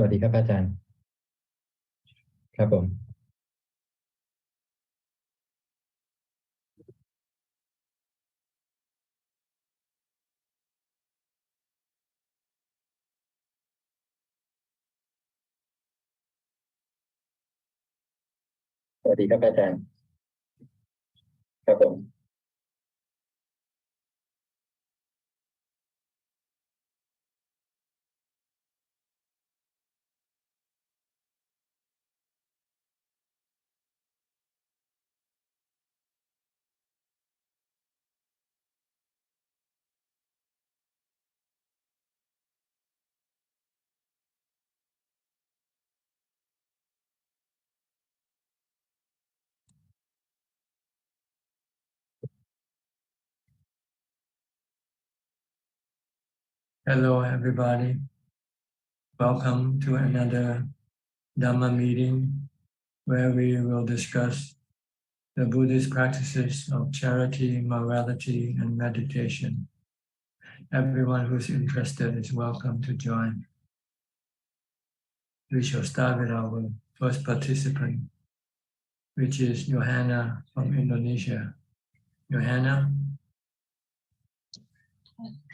สวัสดีครับอาจารย์ครับผมสวัสดีครับอาจารย์ครับผมHello, everybody. Welcome to another Dhamma meeting where we will discuss the Buddhist practices of charity, morality, and meditation. Everyone who's interested is welcome to join. We shall start with our first participant, which is Johanna from Indonesia. Johanna?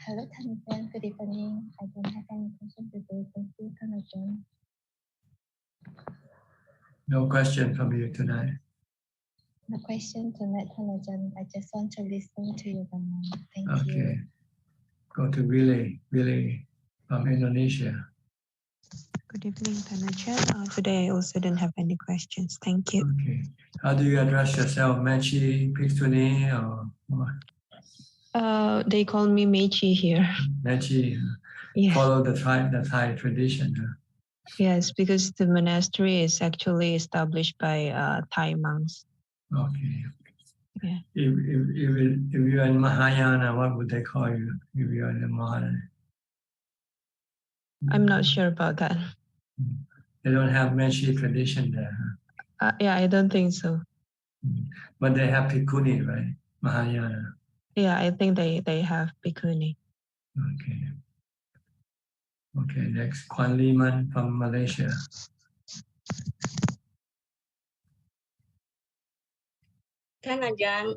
Hello, Ajaan. Good evening. I don't have any question today. Thank you, Ajaan. No question from you tonight. No question tonight, Ajaan. I just want to listen to you. Thank you. Okay. Go to Billy from Indonesia. Good evening, Ajaan. Today I also don't have any questions. Thank you. Okay. How do you address yourself? Mechi, Pixtuni, or what? They call me Mechi here. Mechi. Yes. Follow the Thai tradition. Yes, because the monastery is actually established by Thai monks. Okay. Yeah. If you're in Mahayana, what would they call you? If you're in the Mahayana? I'm not sure about that. They don't have Mechi tradition there. Yeah, I don't think so. But they have Bhikkhuni, right? Mahayana. Yeah, I think they have Bhikkhuni. Okay. Okay, next, Kwan Liman from Malaysia. Ajaan,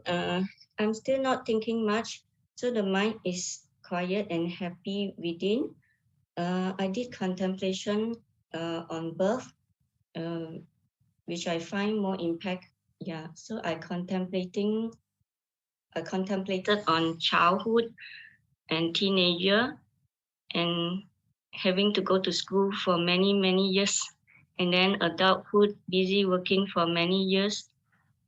I'm still not thinking much, so the mind is quiet and happy within. I did contemplation on birth, which I find more impact. Yeah, so I contemplated on childhood and teenager, and having to go to school for many years, and then adulthood, busy working for many years.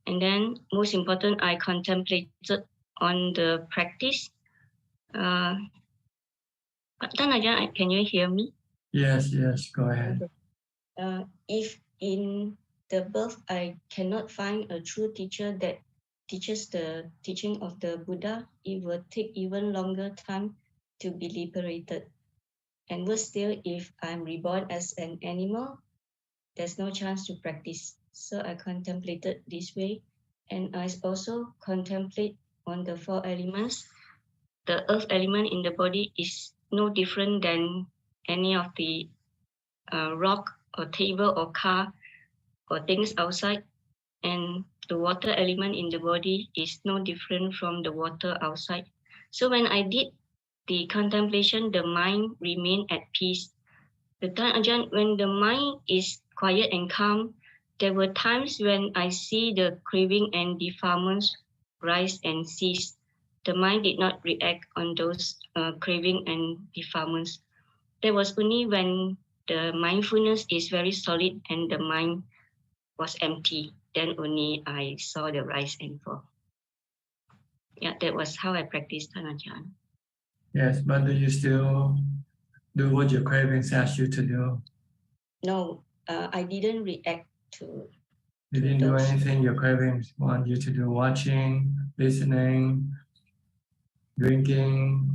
And then, most important, I contemplated on the practice. Ajaan, can you hear me? Yes, go ahead. If in the birth I cannot find a true teacher that teaches the teaching of the Buddha, it will take even longer time to be liberated. And worse still, if I'm reborn as an animal, there's no chance to practice. So I contemplated this way. And I also contemplate on the 4 elements. The earth element in the body is no different than any of the rock or table or car or things outside. And the water element in the body is no different from the water outside. So when I did the contemplation, the mind remained at peace. The time, Ajaan, when the mind is quiet and calm, there were times when I see the craving and defilements rise and cease. The mind did not react on those craving and defilements. There was only when the mindfulness is very solid and the mind was empty, then only I saw the rise and fall. Yeah, that was how I practiced, Ajaan. Yes, but do you still do what your cravings ask you to do? No, I didn't react to. You didn't do anything your cravings want you to do, watching, listening, drinking,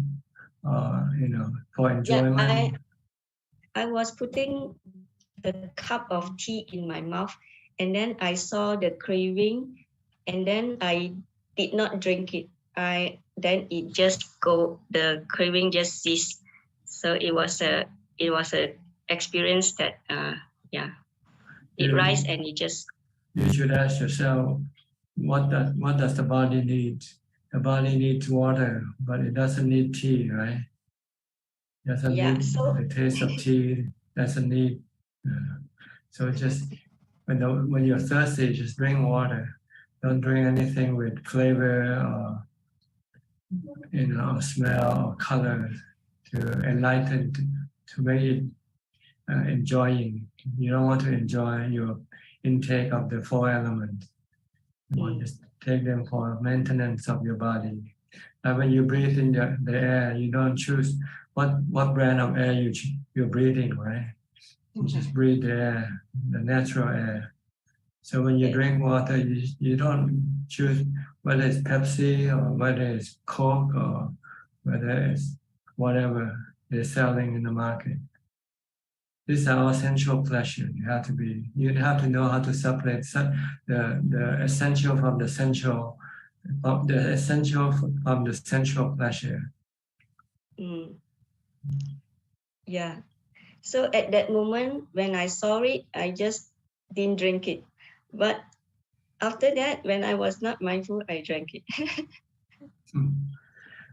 for enjoyment. Yeah, I was putting the cup of tea in my mouth, and then I saw the craving, and then I did not drink it. Then the craving just ceased. So it was a experience that, it rise and it just. You should ask yourself, what does the body need? The body needs water, but it doesn't need tea, right? It doesn't need the taste of tea. Doesn't need. So just when you're thirsty, just drink water. Don't drink anything with flavor or smell or color to enlighten, to make it enjoying. You don't want to enjoy your intake of the 4 elements. You want to take them for maintenance of your body. And when you breathe in the air, you don't choose what brand of air you're breathing, right? You just breathe the air, the natural air. So when you drink water, you don't choose whether it's Pepsi or whether it's Coke or whether it's whatever they're selling in the market. These are all sensual pleasure. You have to know how to separate the essential from the sensual, the essential from the sensual pleasure. Yeah. So at that moment when I saw it, I just didn't drink it. But after that, when I was not mindful, I drank it.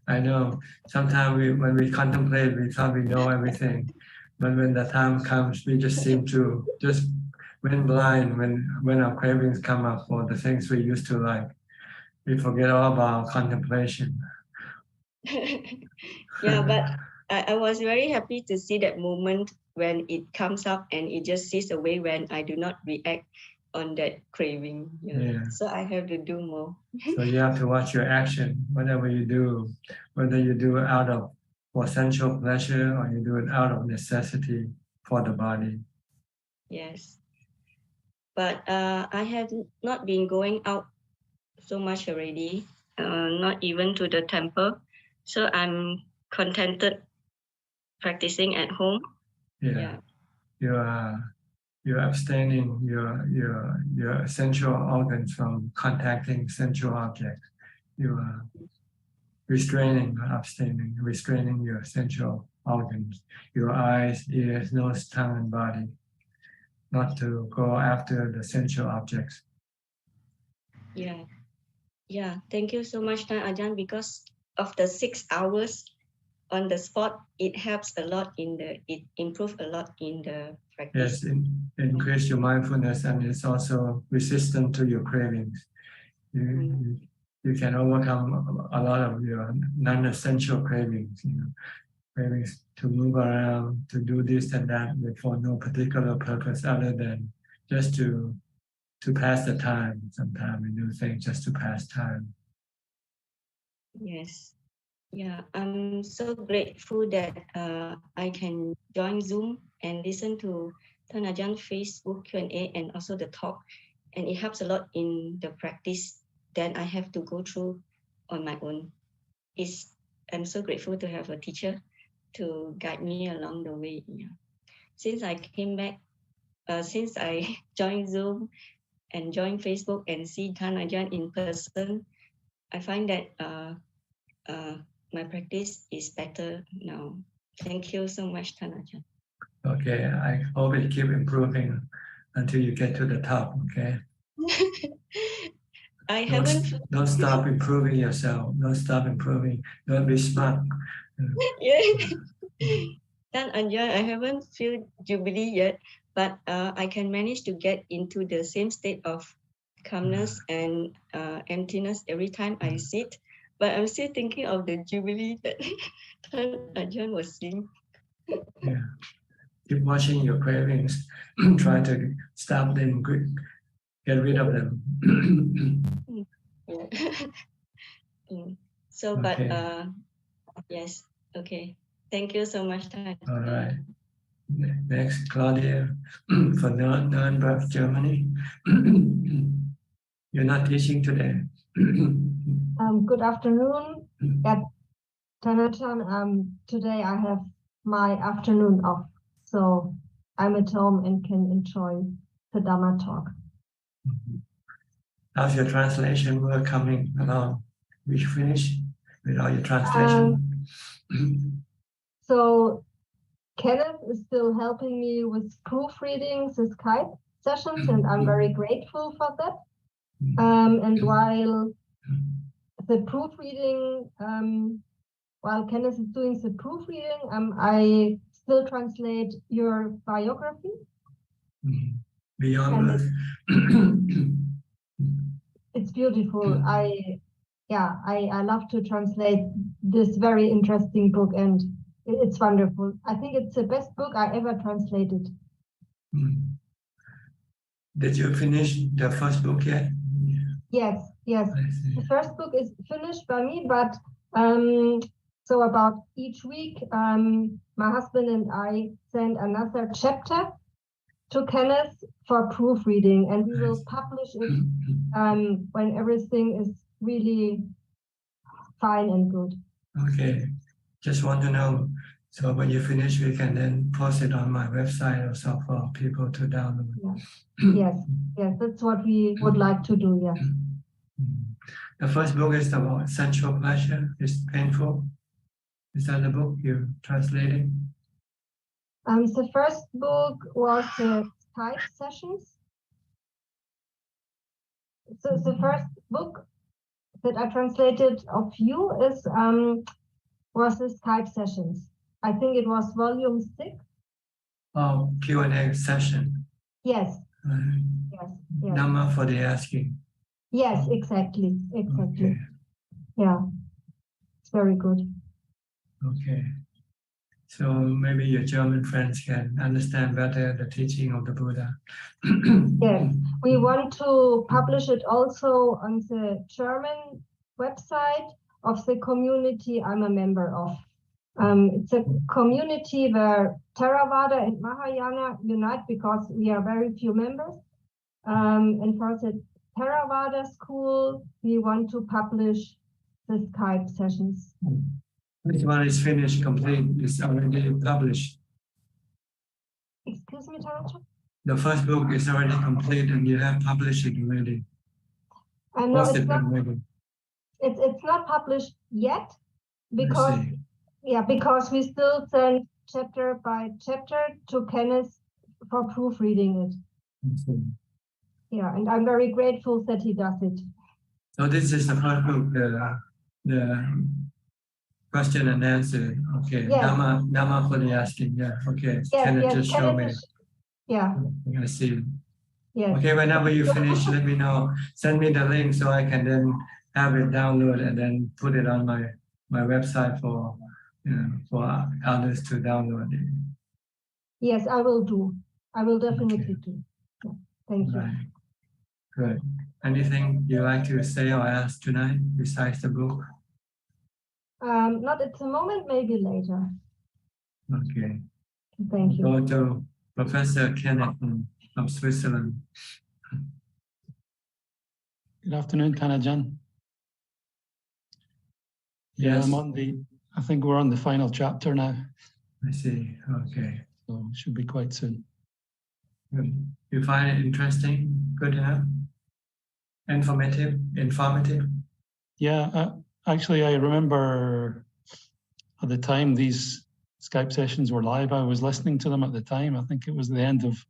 I know. Sometimes when we contemplate, we thought we know everything. But when the time comes, we just seem to just went blind when our cravings come up for the things we used to like. We forget all about contemplation. Yeah, but I was very happy to see that moment when it comes up and it just sees away when I do not react on that craving. Yeah. So I have to do more. So you have to watch your action, whatever you do, whether you do it out of for sensual pleasure or you do it out of necessity for the body. Yes. But I have not been going out so much already, not even to the temple. So I'm contented practicing at home. Yeah. You're abstaining your sensual organs from contacting sensual objects. You are restraining your sensual organs, your eyes, ears, nose, tongue, and body, not to go after the sensual objects. Yeah. Thank you so much, Ajahn, because of the 6 hours on the spot, it helps a lot it improves a lot in the practice. Yes, increase your mindfulness, and it's also resistant to your cravings. You can overcome a lot of your non-essential cravings, cravings to move around, to do this and that for no particular purpose other than just to pass the time. Sometimes we do things just to pass time. Yes. Yeah, I'm so grateful that I can join Zoom and listen to Thana Ajahn Facebook Q&A and also the talk. And it helps a lot in the practice that I have to go through on my own. I'm so grateful to have a teacher to guide me along the way. Yeah. Since I came back, since I joined Zoom and joined Facebook and see Thana Ajahn in person, I find that my practice is better now. Thank you so much, Thana Ajahn. Okay, I hope it keep improving until you get to the top, okay? Don't stop improving yourself. Don't stop improving. Don't be smart. Thana Ajahn, I haven't feel Jubilee yet, but I can manage to get into the same state of calmness and emptiness every time I sit. But I'm still thinking of the Jubilee that Thana Ajahn was saying. Yeah. Keep watching your cravings. Try to stop them, get rid of them. So, but yes, okay. Thank you so much, Thana. All right. Next, Claudia from Nuremberg, Germany. You're not teaching today. Good afternoon. At Thana Ajahn, today I have my afternoon off, so I'm at home and can enjoy the Dhammatalk. How's your translation work coming along? We finished with all your translation. So Kenneth is still helping me with proofreading the Skype sessions, and I'm very grateful for that. And while the proofreading, while Kenneth is doing the proofreading, I still translate your biography. Beyond And Earth. It's beautiful. I love to translate this very interesting book, and it's wonderful. I think it's the best book I ever translated. Did you finish the first book yet? Yes. The first book is finished by me, but so about each week, my husband and I send another chapter to Kenneth for proofreading, and we will publish it when everything is really fine and good. Okay, just want to know. So when you finish, we can then post it on my website also for people to download. Yes, that's what we would like to do. Yes. The first book is about sensual pleasure. It's painful. Is that the book you translated? The first book was the Skype sessions. So the first book that I translated of you is was the Skype sessions. I think it was volume 6. Oh, Q&A session. Yes. Yes. Dhamma for the asking. Yes, exactly. Okay. Yeah, it's very good. Okay. So maybe your German friends can understand better the teaching of the Buddha. Yes, we want to publish it also on the German website of the community I'm a member of. It's a community where Theravada and Mahayana unite because we are very few members. And for the Theravada school, we want to publish the Skype sessions. This one is finished, complete, it's already published. Excuse me, Taracha? The first book is already complete and you have published it already. No, it's not published yet because we still send chapter by chapter to Kenneth for proofreading it. Yeah, and I'm very grateful that he does it. So this is the first book, the question and answer. Okay, yes. Dhamma for the asking. Yeah, okay. Yes, Kenneth just show me. Yeah. I'm gonna see. Yes. Okay, whenever you finish, let me know. Send me the link so I can then have it download and then put it on my website for others to download it. Yes, I will do. I will definitely do. Yeah. Thank you. Right. Good. Anything you like to say or ask tonight besides the book? Not at the moment, maybe later. Okay. Thank you. Go to Professor Kenneth from Switzerland. Good afternoon, Ajaan. Yes. I think we're on the final chapter now. I see. Okay. So it should be quite soon. Good. You find it interesting? Good enough? Informative? Yeah, actually, I remember at the time these Skype sessions were live. I was listening to them at the time. I think it was the end of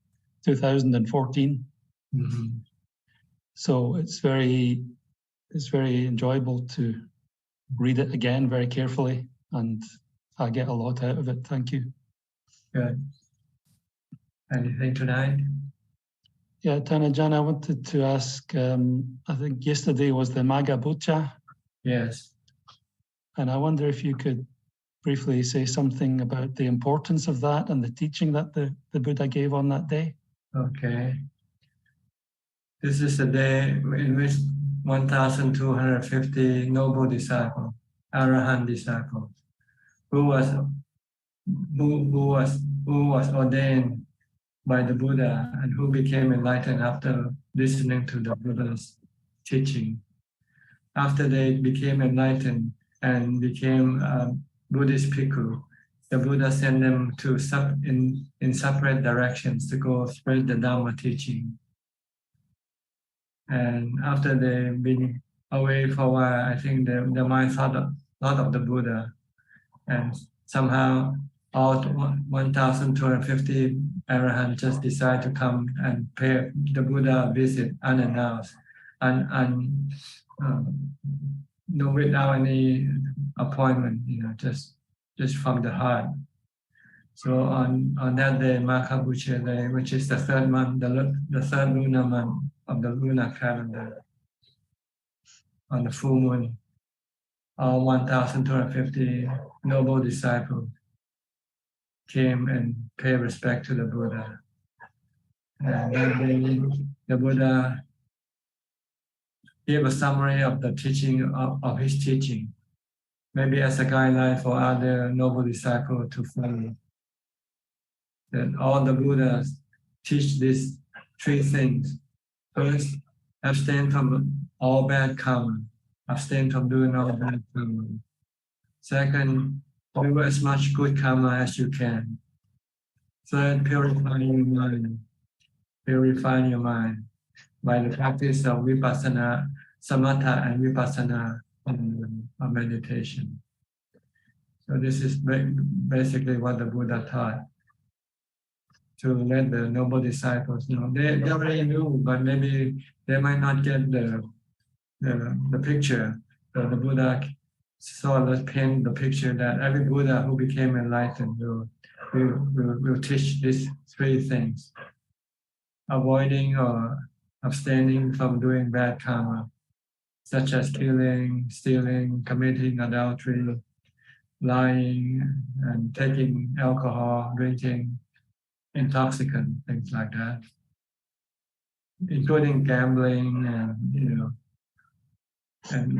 2014. Mm-hmm. So it's very enjoyable to read it again very carefully, and I get a lot out of it. Thank you. Good. Anything tonight? Yeah, Ajaan, I wanted to ask, I think yesterday was the Magga Buddha. Yes. And I wonder if you could briefly say something about the importance of that and the teaching that the Buddha gave on that day. Okay. This is the day in which 1,250 noble disciples, Arahant disciples, who was ordained by the Buddha and who became enlightened after listening to the Buddha's teaching. After they became enlightened and became Buddhist bhikkhu, the Buddha sent them to in separate directions to go spread the Dhamma teaching. And after they've been away for a while, I think their mind thought of the Buddha, and somehow all 1,250 Arahants just decide to come and pay the Buddha a visit unannounced, and no, without any appointment, just from the heart. So on that day, Maghabucha Day, which is the third month, the third lunar month of the lunar calendar, on the full moon, all 1,250 noble disciples came and paid respect to the Buddha. And that day, the Buddha gave a summary of the teaching of his teaching, maybe as a guideline for other noble disciples to follow. That all the Buddhas teach these three things. First, abstain from all bad karma. Abstain from doing all bad karma. Second, do as much good karma as you can. Third, purify your mind. Purify your mind by the practice of vipassana, samatha, and vipassana meditation. So this is basically what the Buddha taught, to let the noble disciples know. They already knew, but maybe they might not get the picture. So the Buddha sort of paint the picture that every Buddha who became enlightened will teach these three things: avoiding or abstaining from doing bad karma, such as killing, stealing, committing adultery, lying, and taking alcohol, drinking intoxicant, things like that, including gambling and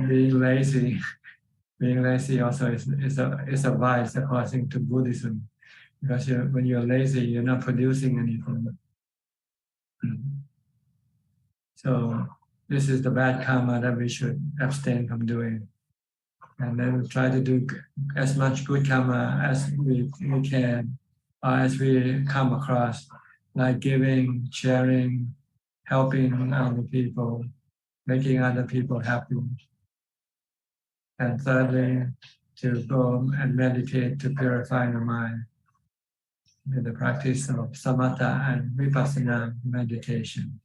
being lazy. Being lazy also is a vice according to Buddhism, because when you're lazy, you're not producing anything. So this is the bad karma that we should abstain from doing. And then we try to do as much good karma as we can, or as we come across, like giving, sharing, helping other people, making other people happy. And thirdly, to go and meditate to purify the mind with the practice of samatha and vipassana meditation.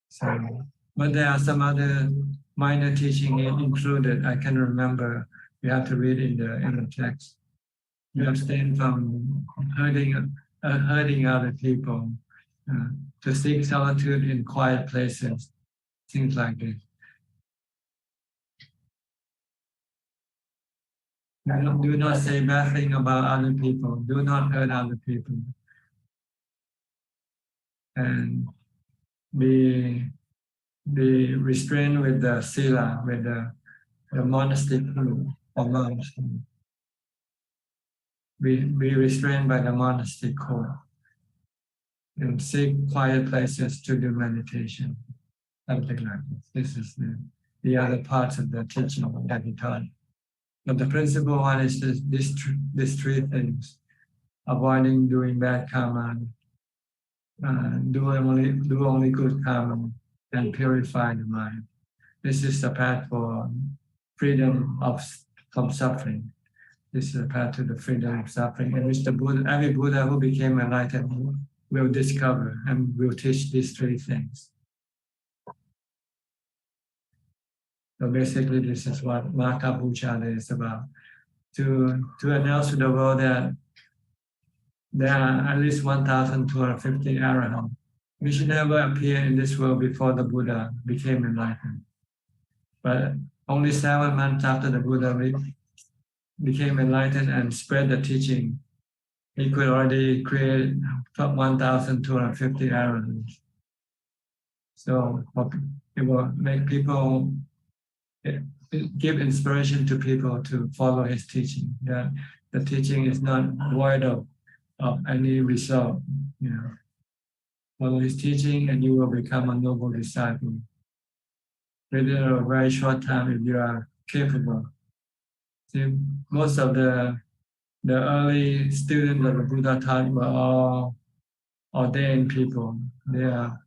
So, but there are some other minor teaching included. I can remember. You have to read in the text. You abstain from hurting other people, to seek solitude in quiet places, things like this. Do not say bad thing about other people. Do not hurt other people. And be restrained with the sila, with the monastic rule or monks. Be restrained by the monastic code. And seek quiet places to do meditation. Something like this. This is the other parts of the teaching that he taught. But the principal one is these three things: avoiding doing bad karma, do only good karma, and purify the mind. This is the path for freedom from suffering. This is the path to the freedom of suffering, in which every Buddha who became enlightened will discover and will teach these three things. So basically, this is what Maghabucha is about: to announce to the world that there are at least 1,250 Arahants, which never appeared in this world before the Buddha became enlightened. But only 7 months after the Buddha became enlightened and spread the teaching, he could already create 1,250 Arahants. So it will make people, give inspiration to people to follow his teaching. That the teaching is not void of any result. Follow his teaching and you will become a noble disciple within a very short time if you are capable. See, most of the early students of the Buddha taught were all ordained people. They are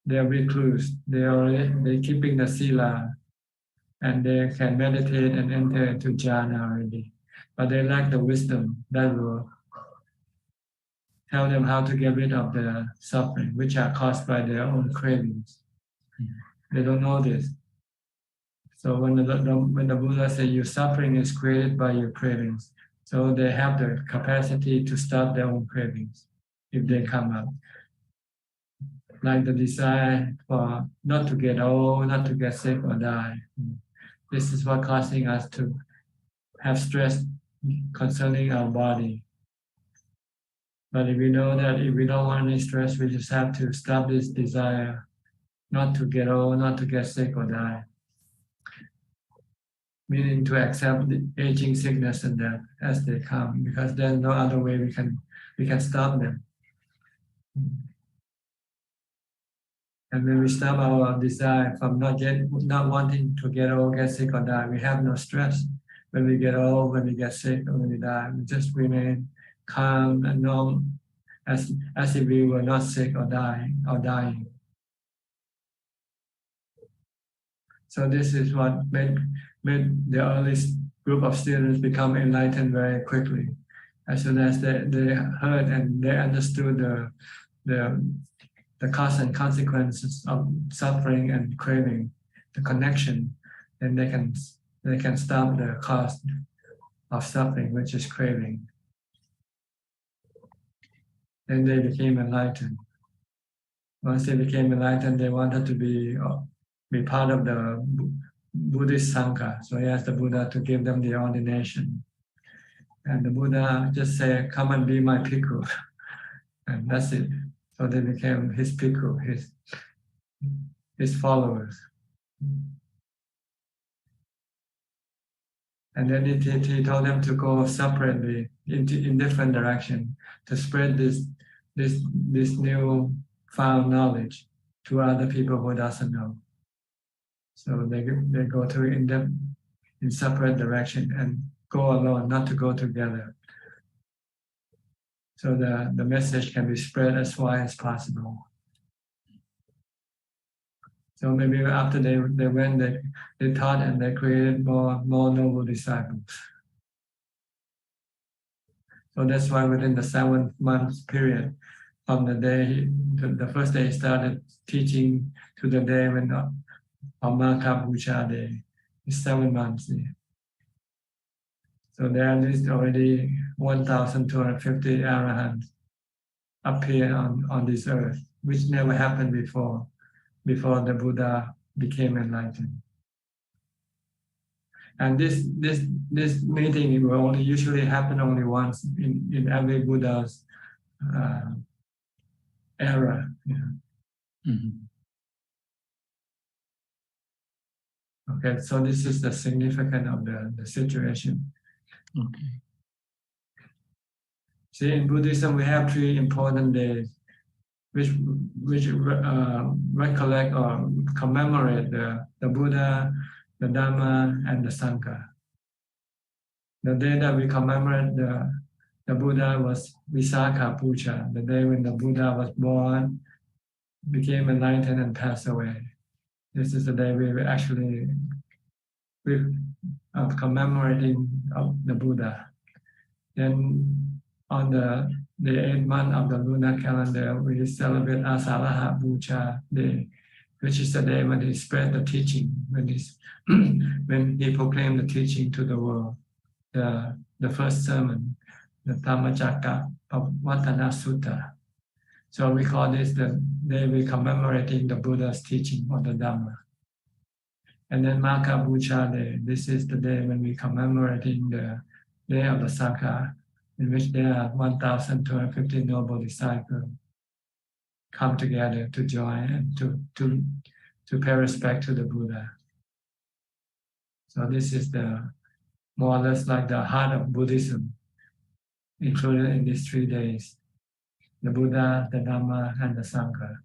recluse. They're keeping the sila. and they can meditate and enter into jhana already, but they lack the wisdom that will tell them how to get rid of the suffering which are caused by their own cravings. They don't know this. So when the Buddha said your suffering is created by your cravings, so they have the capacity to stop their own cravings if they come up. Like the desire for not to get old, not to get sick or die. This is what causing us to have stress concerning our body. But if we know that if we don't want any stress, we just have to stop this desire not to get old, not to get sick or die. Meaning to accept the aging, sickness, and death as they come, because there's no other way we can stop them. And when we stop our desire from not wanting to get old, get sick, or die, we have no stress. When we get old, when we get sick, or when we die, we just remain calm and normal, as if we were not sick or dying. So this is what made the earliest group of students become enlightened very quickly. As soon as they heard and they understood the cause and consequences of suffering and craving, the connection, then they can stop the cause of suffering, which is craving. Then they became enlightened. Once they became enlightened, they wanted to be part of the Buddhist Sangha. So he asked the Buddha to give them the ordination. And the Buddha just said, come and be my bhikkhu. And that's it. So they became his bhikkhu, his followers. And then he told them to go separately in different direction to spread this new found knowledge to other people who doesn't know. So they go to in separate direction and go alone, not to go together. So the message can be spread as wide as possible. So maybe after they went, they taught and they created more noble disciples. So that's why within the 7 months period, from the day the first day he started teaching to the day when Amaka Puja Day, is 7 months. So there is already 1,250 arahants appear on this earth, which never happened before the Buddha became enlightened. And this meeting will only usually happen only once in every Buddha's era. Okay, so this is the significance of the situation. Okay. See, in Buddhism we have 3 important days which recollect or commemorate the Buddha, the Dhamma, and the Sangha. The day that we commemorate the Buddha was Visakha Puja, the day when the Buddha was born, became enlightened, and passed away. This is the day we're commemorating of the Buddha. Then on the 8th month of the lunar calendar, we celebrate Asaraha Puja Day, which is the day when he spread the teaching, when he proclaimed the teaching to the world. The first sermon, the Dhammatalk of Vatana Sutta. So we call this the day we're commemorating the Buddha's teaching or the Dhamma. And then Maka Puja Day, this is the day when we're commemorating the day of the Sangha, in which there are 1,250 noble disciples come together to join and to pay respect to the Buddha. So this is more or less like the heart of Buddhism, included in these 3 days: the Buddha, the Dhamma, and the Sangha.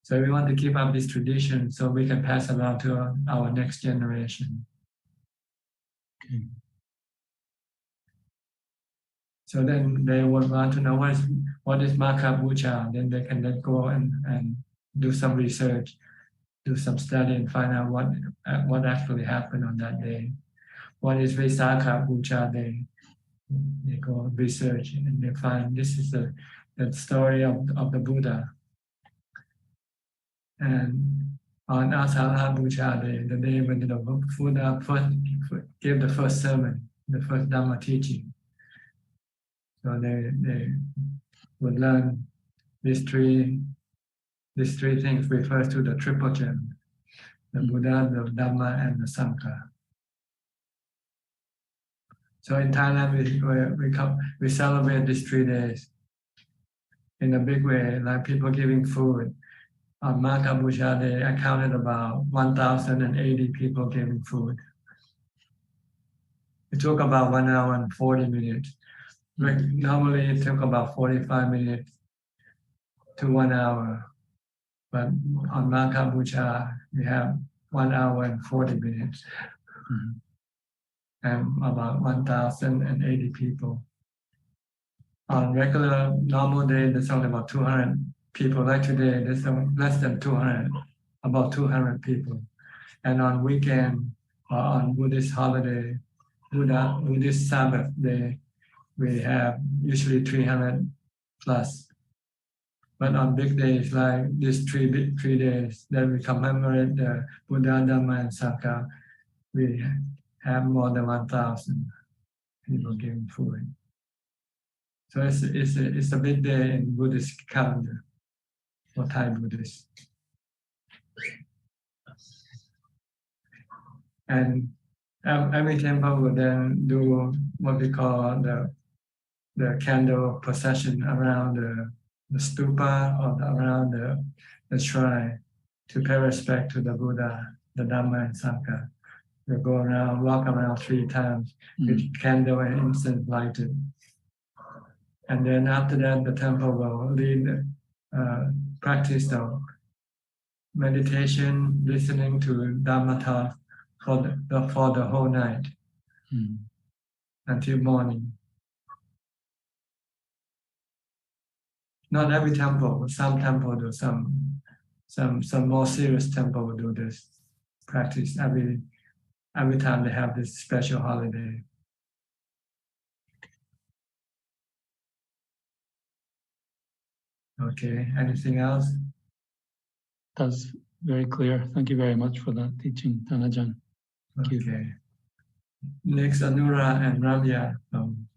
So we want to keep up this tradition so we can pass it on to our next generation. Okay. So then they would want to know what is Maka Puja. Then they can go and do some research do some study and find out what actually happened on that day. What is Visakha Puja Day? They go research and they find this is the story of the Buddha. And on Asala Puja Day, the day when the Buddha first gave the first sermon, the first Dhamma teaching. So they would learn these three things refers to the triple gem, the Buddha, the Dhamma, and the Sangha. So in Thailand, we celebrate these 3 days in a big way, like people giving food. On Magha Puja Day, I counted about 1,080 people giving food. It took about 1 hour and 40 minutes. Normally it took about 45 minutes to 1 hour. But on Magha Puja, we have 1 hour and 40 minutes. And about 1,080 people. On regular normal day, there's only about 200 people. Like today, there's less than 200, about 200 people. And on weekend or on Buddhist holiday, Buddhist Sabbath day, we have usually 300 plus. But on big days like these three days that we commemorate the Buddha, Dhamma, and Sangha, we have more than 1,000 people giving food. So it's a big day in Buddhist calendar for Thai Buddhists. And every temple will then do what we call the candle procession around the stupa or around the shrine to pay respect to the Buddha, the Dhamma, and Sangha. We'll go around, walk around 3 times with candle and incense lighted. And then after that, the temple will lead practice of meditation, listening to Dhammatalk for the whole night until morning. Not every temple, some temple do some more serious temple will do this practice every time they have this special holiday. Okay, anything else? That's very clear. Thank you very much for that teaching, Ajaan. Thank you. Okay. Next, Anura and Ramya from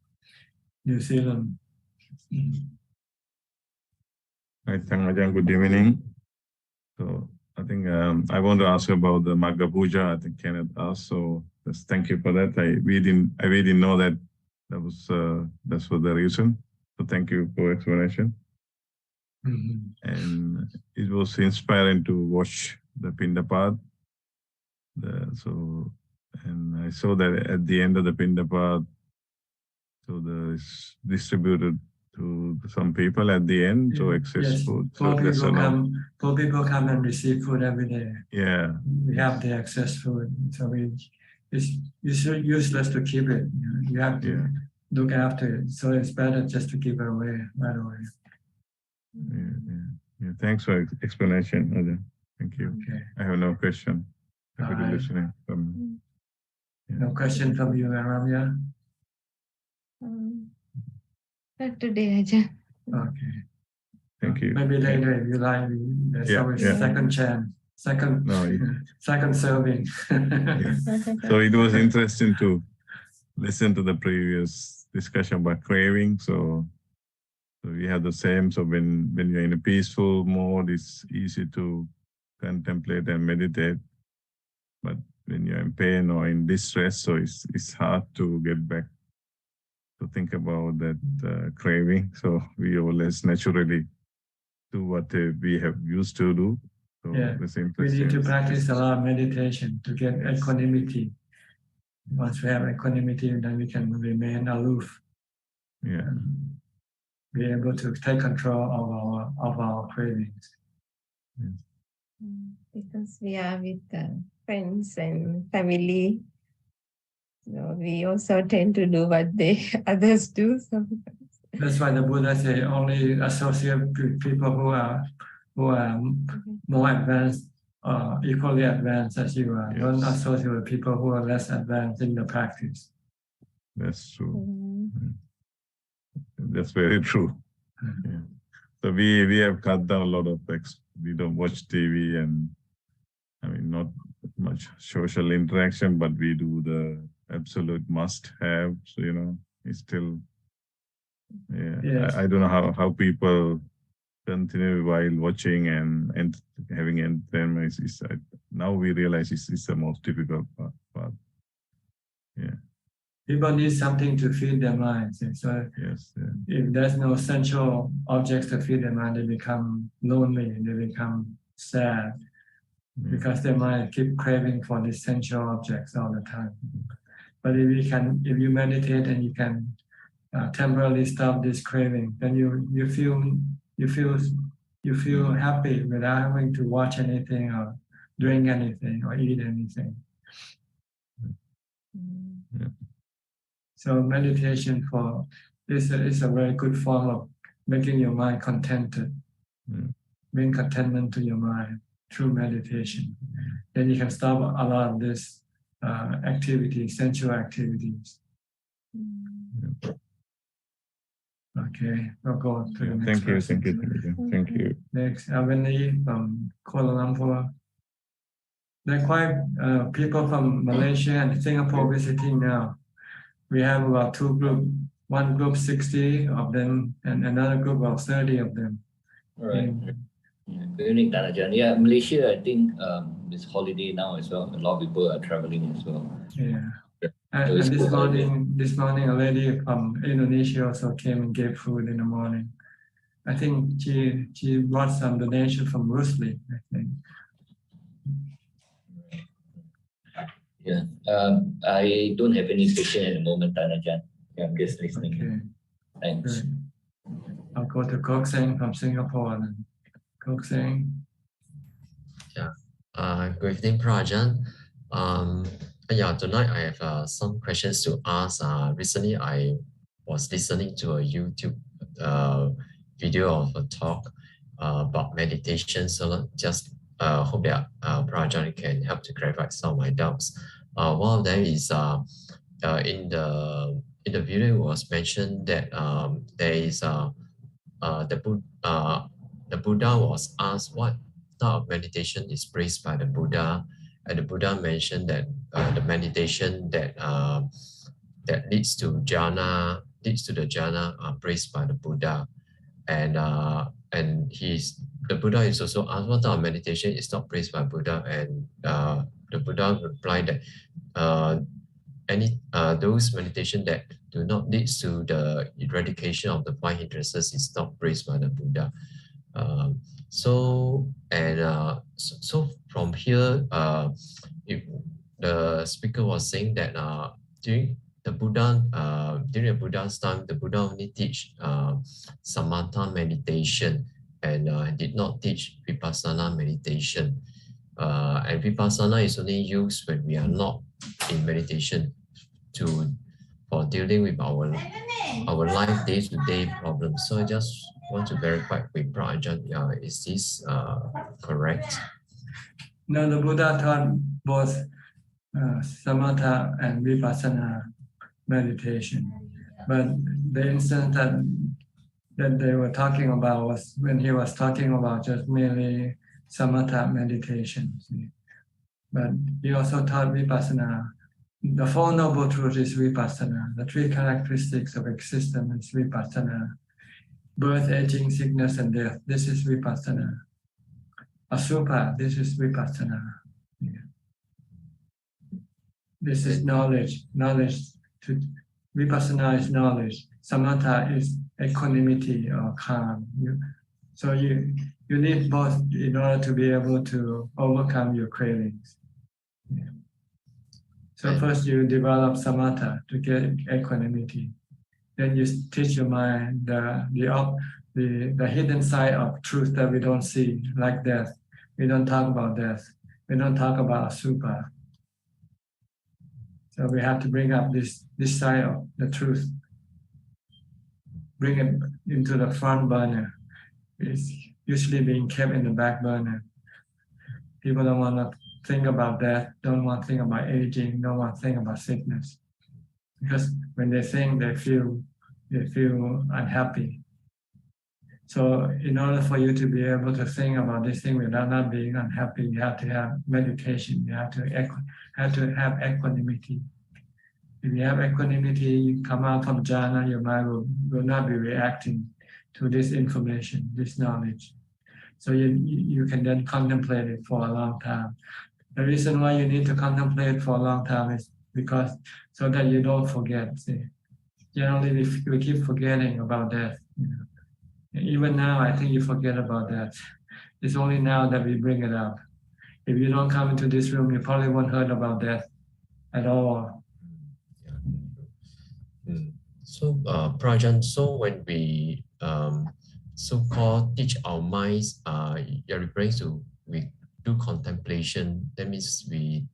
New Zealand. Hi, Ajaan. Good evening. So I think I want to ask about the Magha Puja. I think Kenneth asked. So just thank you for that. I really didn't know that that's for the reason. So thank you for explanation. And it was inspiring to watch the Pindapat. And I saw that at the end of the Pindapat, so it's distributed to some people at the end, so excess food. So Poor people come and receive food every day. Yeah. We have the excess food, so it's useless to keep it. You have to look after it. So it's better just to give it away right away. Yeah. Thanks for explanation, Ajaan. Thank you. Okay. I have no question. Happy to listening from you. No question from you, Ramya? Not today, Ajaan. Okay. Thank you. Maybe later if you like. There's always second chance, second serving. So it was interesting to listen to the previous discussion about craving. So we have the same. So when you're in a peaceful mode, it's easy to contemplate and meditate. But when you're in pain or in distress, so it's hard to get back to think about that craving. So we always naturally do what we have used to do. So we need to practice a lot of meditation to get equanimity. Once we have equanimity, then we can remain aloof. Yeah. Be able to take control of our cravings. Because we are with friends and family, so we also tend to do what others do sometimes. That's why the Buddha said only associate with people who are more advanced equally advanced as you are. Yes. Don't associate with people who are less advanced in the practice. That's true. That's very true. Yeah. So we have cut down a lot of we don't watch TV, and I mean not much social interaction, but we do the absolute must have. So it's still Yes. I don't know how people continue while watching and having entertainment. Now we realize it's the most difficult part. Yeah. People need something to feed their minds. So yes, if there's no sensual objects to feed their mind, they become lonely, they become sad, because their mind keep craving for these sensual objects all the time. But if you meditate and you can temporarily stop this craving, then you feel happy without having to watch anything or drink anything or eat anything. Yeah. So meditation is a very good form of making your mind contented, bring contentment to your mind through meditation. Then you can stop a lot of this activities, sensual activities. Okay, we'll go to the next person. Thank you. Next, Avani from Kuala Lumpur. There are quite people from Malaysia and Singapore visiting now. We have about two groups. One group 60 of them, and another group of 30 of them. All right. Good evening, Ajaan. Yeah, Malaysia, I think it's holiday now as well. A lot of people are traveling as well. Yeah. So And it's this cool morning, a lady from Indonesia also came and gave food in the morning. I think she brought some donation from Rusli, I think. Yeah. I don't have any question at the moment, Ajaan. Yeah, I'm just listening. Okay. Thanks. Good. I'll go to Kok Seng from Singapore. Then. Kok Seng. Yeah. Good evening, Ajaan. Yeah, tonight I have some questions to ask. Recently, I was listening to a YouTube video of a talk about meditation. So just hope that Ajaan can help to clarify some of my doubts. One of them is in the video it was mentioned that there is the Buddha was asked what type of meditation is praised by the Buddha, and the Buddha mentioned that the meditation that leads to the jhana are praised by the Buddha, and the Buddha is also asked what type of meditation is not praised by Buddha, and the Buddha replied that those meditation that do not lead to the eradication of the five hindrances is not praised by the Buddha. So from here, if the speaker was saying that during the Buddha's time, the Buddha only teach samatha meditation and did not teach vipassana meditation. And vipassana is only used when we are not in meditation for dealing with our life day-to-day problems. So I just want to verify with Ajaan, is this correct? No, the Buddha taught both samatha and vipassana meditation. But the instance that they were talking about was when he was talking about just merely samatha meditation. But he also taught vipassana. The Four Noble Truths is vipassana. The three characteristics of existence is vipassana. Birth, aging, sickness, and death. This is vipassana. Asubha, this is vipassana. Yeah. This is knowledge. Vipassana is knowledge. Samatha is equanimity or calm. So you need both in order to be able to overcome your cravings. Yeah. So first you develop samatha to get equanimity. Then you teach your mind the hidden side of truth that we don't see, like death. We don't talk about death. We don't talk about asubha. So we have to bring up this side of the truth. Bring it into the front burner. It's usually being kept in the back burner. People don't want to think about death, don't want to think about aging, don't want to think about sickness. Because when they think, they feel unhappy. So in order for you to be able to think about this thing without not being unhappy, you have to have meditation. You have to have equanimity. If you have equanimity, you come out from jhana, your mind will not be reacting to this information, this knowledge. So you can then contemplate it for a long time. The reason why you need to contemplate for a long time is because so that you don't forget. See, generally we keep forgetting about death. Even now, I think you forget about that. It's only now that we bring it up. If you don't come into this room, you probably won't heard about death at all. So, Prajan, so when we so-called teach our minds, you're referring to we do contemplation. That means we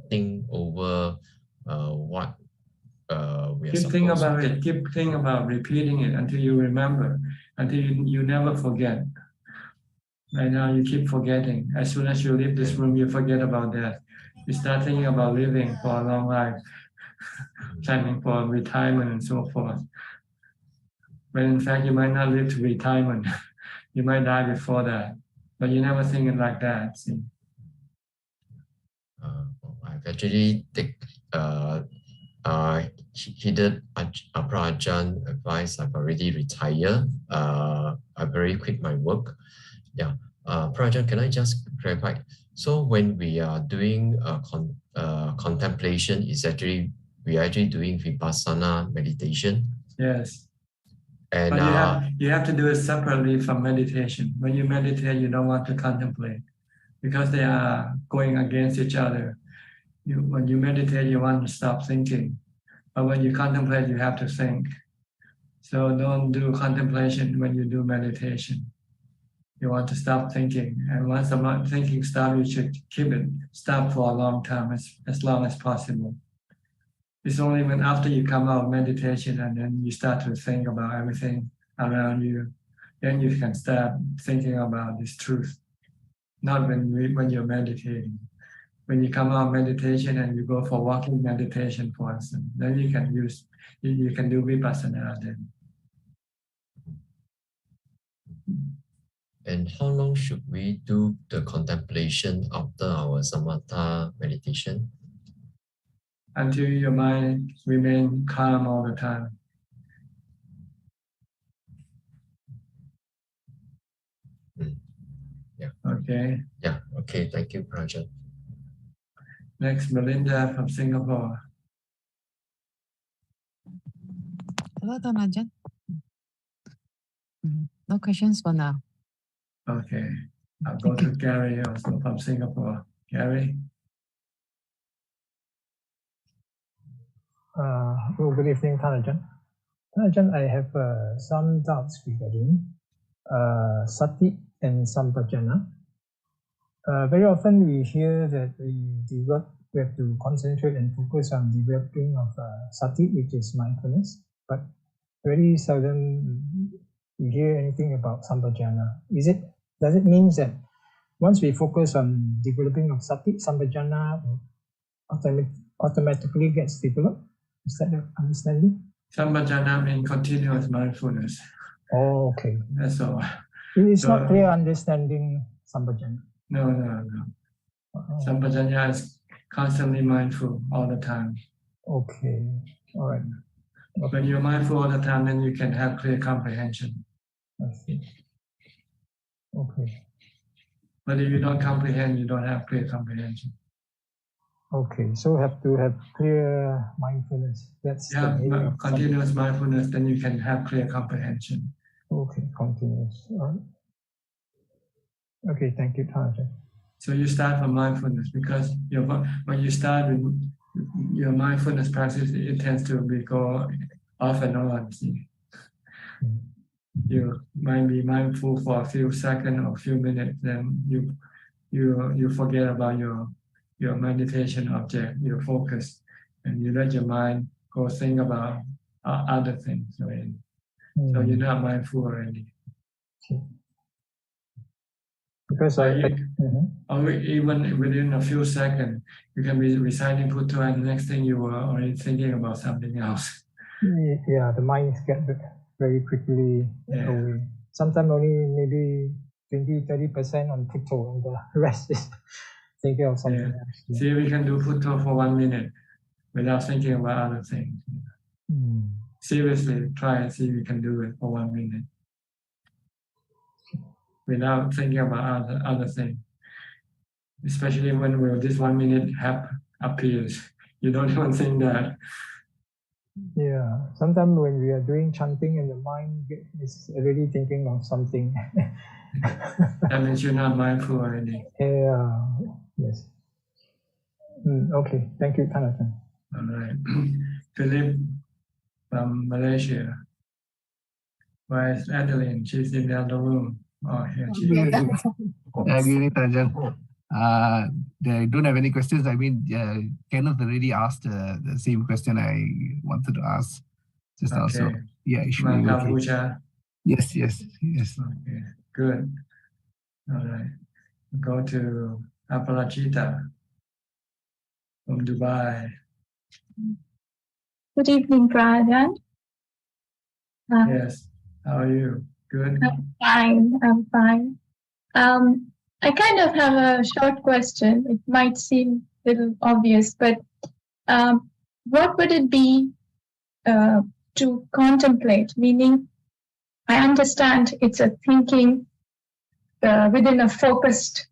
think over what we are Keep thinking about it. Keep thinking about repeating it until you remember, until you never forget. Right now, you keep forgetting. As soon as you leave this room, you forget about that. You start thinking about living for a long life, planning for retirement and so forth. But in fact, you might not live to retirement. You might die before that. But you never think it like that. See? I've actually heeded Prajan advice. I've already retired. I've already quit my work. Yeah. Prajan, can I just clarify? So when we are doing contemplation, we are actually doing vipassana meditation. Yes. And but you have to do it separately from meditation. When you meditate, you don't want to contemplate because they are going against each other. When you meditate, you want to stop thinking. But when you contemplate, you have to think. So don't do contemplation when you do meditation. You want to stop thinking. And once the thinking stops, you should keep it stop for a long time, as long as possible. It's only when after you come out of meditation and then you start to think about everything around you, then you can start thinking about this truth. Not when you're meditating. When you come out of meditation and you go for walking meditation, for instance, then you can do vipassana then. And how long should we do the contemplation after our samatha meditation? Until your mind remains calm all the time. Yeah. Okay. Yeah. Okay. Thank you, Prajan. Next, Melinda from Singapore. Hello, Ajaan. No questions for now. Okay. I'll go to Gary, also from Singapore. Gary? Good evening, Ajaan. Ajaan, I have some doubts regarding sati and sampajana. Very often we hear that we have to concentrate and focus on developing of sati, which is mindfulness, but very seldom we hear anything about sampajana. Does it mean that once we focus on developing of sati, sampajana automatically gets developed? Is that the understanding? Sampajana means continuous mindfulness. Oh, okay. That's all. It's not clear understanding sampajana. No. Sampajana is constantly mindful all the time. Okay. All right. When you're mindful all the time, then you can have clear comprehension. I see. Okay. But if you don't comprehend, you don't have clear comprehension. Okay, so have to have clear mindfulness. That's continuous mindfulness, then you can have clear comprehension. Okay, continuous. All right. Okay, thank you, Ajaan. So you start from mindfulness because when you start with your mindfulness practice, it tends to go off and on. You might be mindful for a few seconds or a few minutes, then you forget about your meditation object, your focus, and you let your mind go think about other things. Right? So you're not mindful already. because or even within a few seconds, you can be reciting Putto and the next thing you were already thinking about something else. Yeah, the mind gets very quickly away. Sometimes only maybe 20-30% on Putto, and the rest is thinking of something else. Yeah. See, we can do Putto for 1 minute without thinking about other things. Seriously, try and see if you can do it for 1 minute without thinking about other things. Especially when this 1 minute appears, you don't even think that. Yeah, sometimes when we are doing chanting and the mind is already thinking of something. That means you're not mindful already. Yeah, yes. Okay, thank you, Thanatan. All right. Philip from Malaysia. Where is Adeline? She's in the other room. Oh, here she is. Good evening, Ajaan. I don't have any questions. I mean, Kenneth already asked the same question I wanted to ask just now. So, yeah, it should be okay. Yes. Okay, good. All right. Go to Aparajita from Dubai. Good evening, Ajaan. Yes. How are you? Good? I'm fine. I kind of have a short question. It might seem a little obvious, but what would it be to contemplate? Meaning, I understand it's a thinking within a focused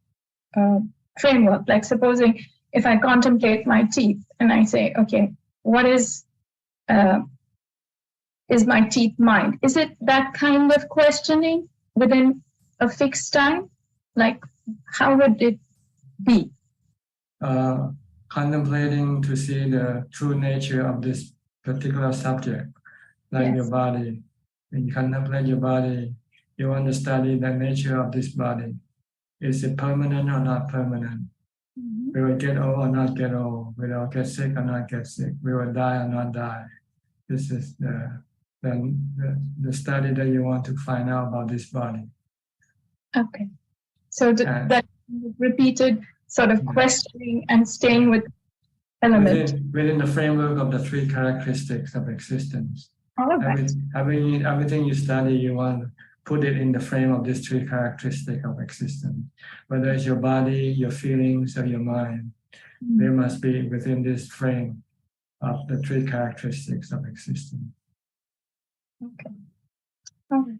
framework. Like supposing if I contemplate my teeth and I say, okay, what is my teeth mind? Is it that kind of questioning within a fixed time? Like, how would it be? Contemplating to see the true nature of this particular subject, like your body. When you contemplate your body, you want to study the nature of this body. Is it permanent or not permanent? Will it get old or not get old? Will it get sick or not get sick? Will it die or not die? This is the study that you want to find out about this body. Okay. So that repeated sort of questioning and staying with element. Within the framework of the three characteristics of existence. Everything you study, you want to put it in the frame of these three characteristics of existence. Whether it's your body, your feelings, or your mind, they must be within this frame of the three characteristics of existence. Okay. All right.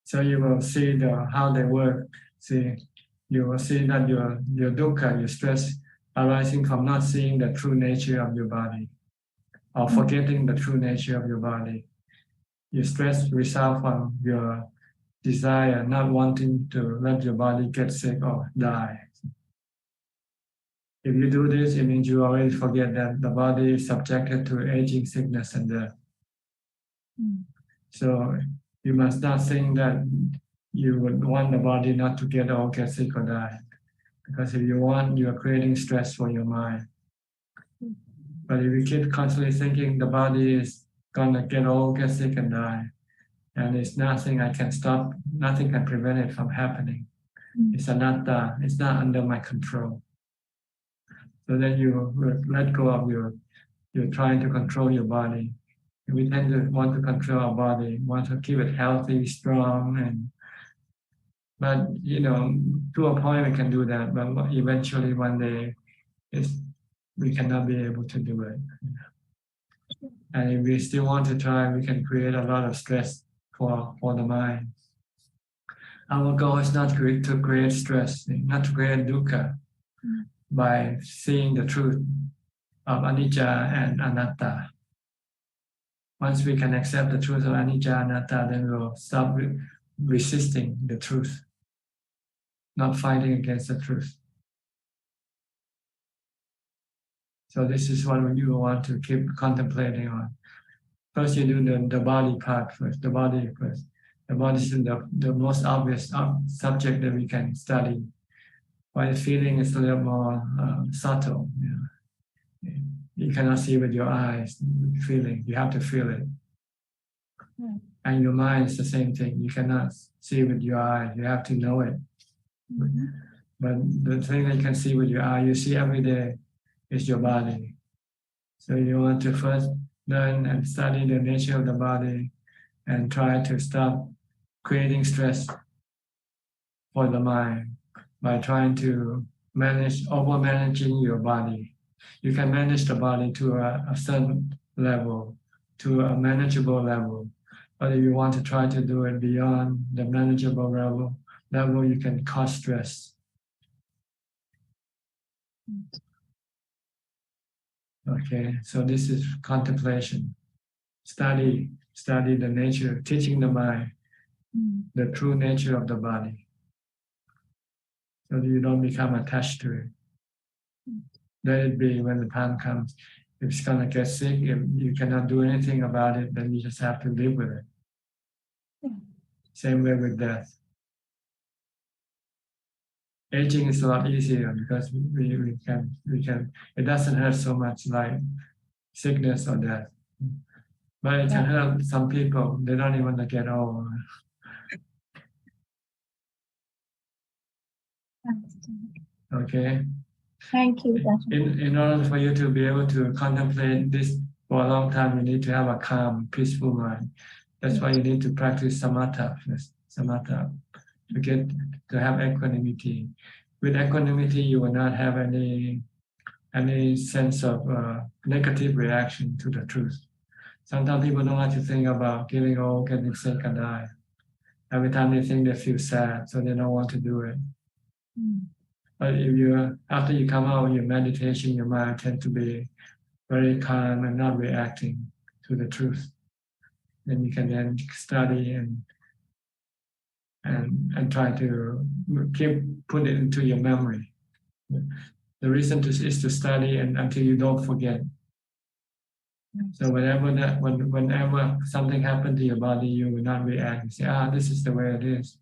So you will see how they work. You will see that your dukkha, your stress, arising from not seeing the true nature of your body, or forgetting the true nature of your body. Your stress results from your desire, not wanting to let your body get sick or die. If you do this, it means you already forget that the body is subjected to aging, sickness, and death. So you must not think that you would want the body not to get old, get sick, or die. Because if you want, you are creating stress for your mind. But if you keep constantly thinking the body is gonna get old, get sick, and die, and it's nothing I can stop, nothing can prevent it from happening. It's anatta, it's not under my control. So then you let go of you're trying to control your body. We tend to want to control our body, want to keep it healthy, strong, but to a point we can do that, but eventually one day we cannot be able to do it. And if we still want to try, we can create a lot of stress for the mind. Our goal is not to create stress, not to create dukkha, by seeing the truth of anicca and anatta. Once we can accept the truth of anicca and anatta, then we'll stop resisting the truth, not fighting against the truth. So this is what you want to keep contemplating on. First, you do the body part first, the body first. The body is the most obvious subject that we can study. While the feeling is a little more subtle. You cannot see with your eyes, feeling. You have to feel it. And your mind is the same thing. You cannot see with your eyes. You have to know it. But the thing that you can see with your eye, you see every day, is your body. So you want to first learn and study the nature of the body and try to stop creating stress for the mind by trying to over-managing your body. You can manage the body to a certain level, to a manageable level. But if you want to try to do it beyond the manageable level, you can cause stress. Okay, so this is contemplation. Study the nature, teaching the mind the true nature of the body, so that you don't become attached to it. Let it be. When the time comes, if it's gonna get sick, if you cannot do anything about it, then you just have to live with it. Same way with death. Aging is a lot easier because we can. It doesn't hurt so much like sickness or death, but it can hurt some people. They don't even want to get old. Okay. Thank you. In order for you to be able to contemplate this for a long time, you need to have a calm, peaceful mind. That's why you need to practice samatha, to have equanimity. With equanimity, you will not have any sense of negative reaction to the truth. Sometimes people don't like to think about getting old, getting sick, and die. Every time they think, they feel sad, so they don't want to do it. But if after you come out of your meditation, your mind tends to be very calm and not reacting to the truth. Then you can then study and try to put it into your memory. The reason is to study and until you don't forget. So whenever something happens to your body, you will not react. You say, this is the way it is.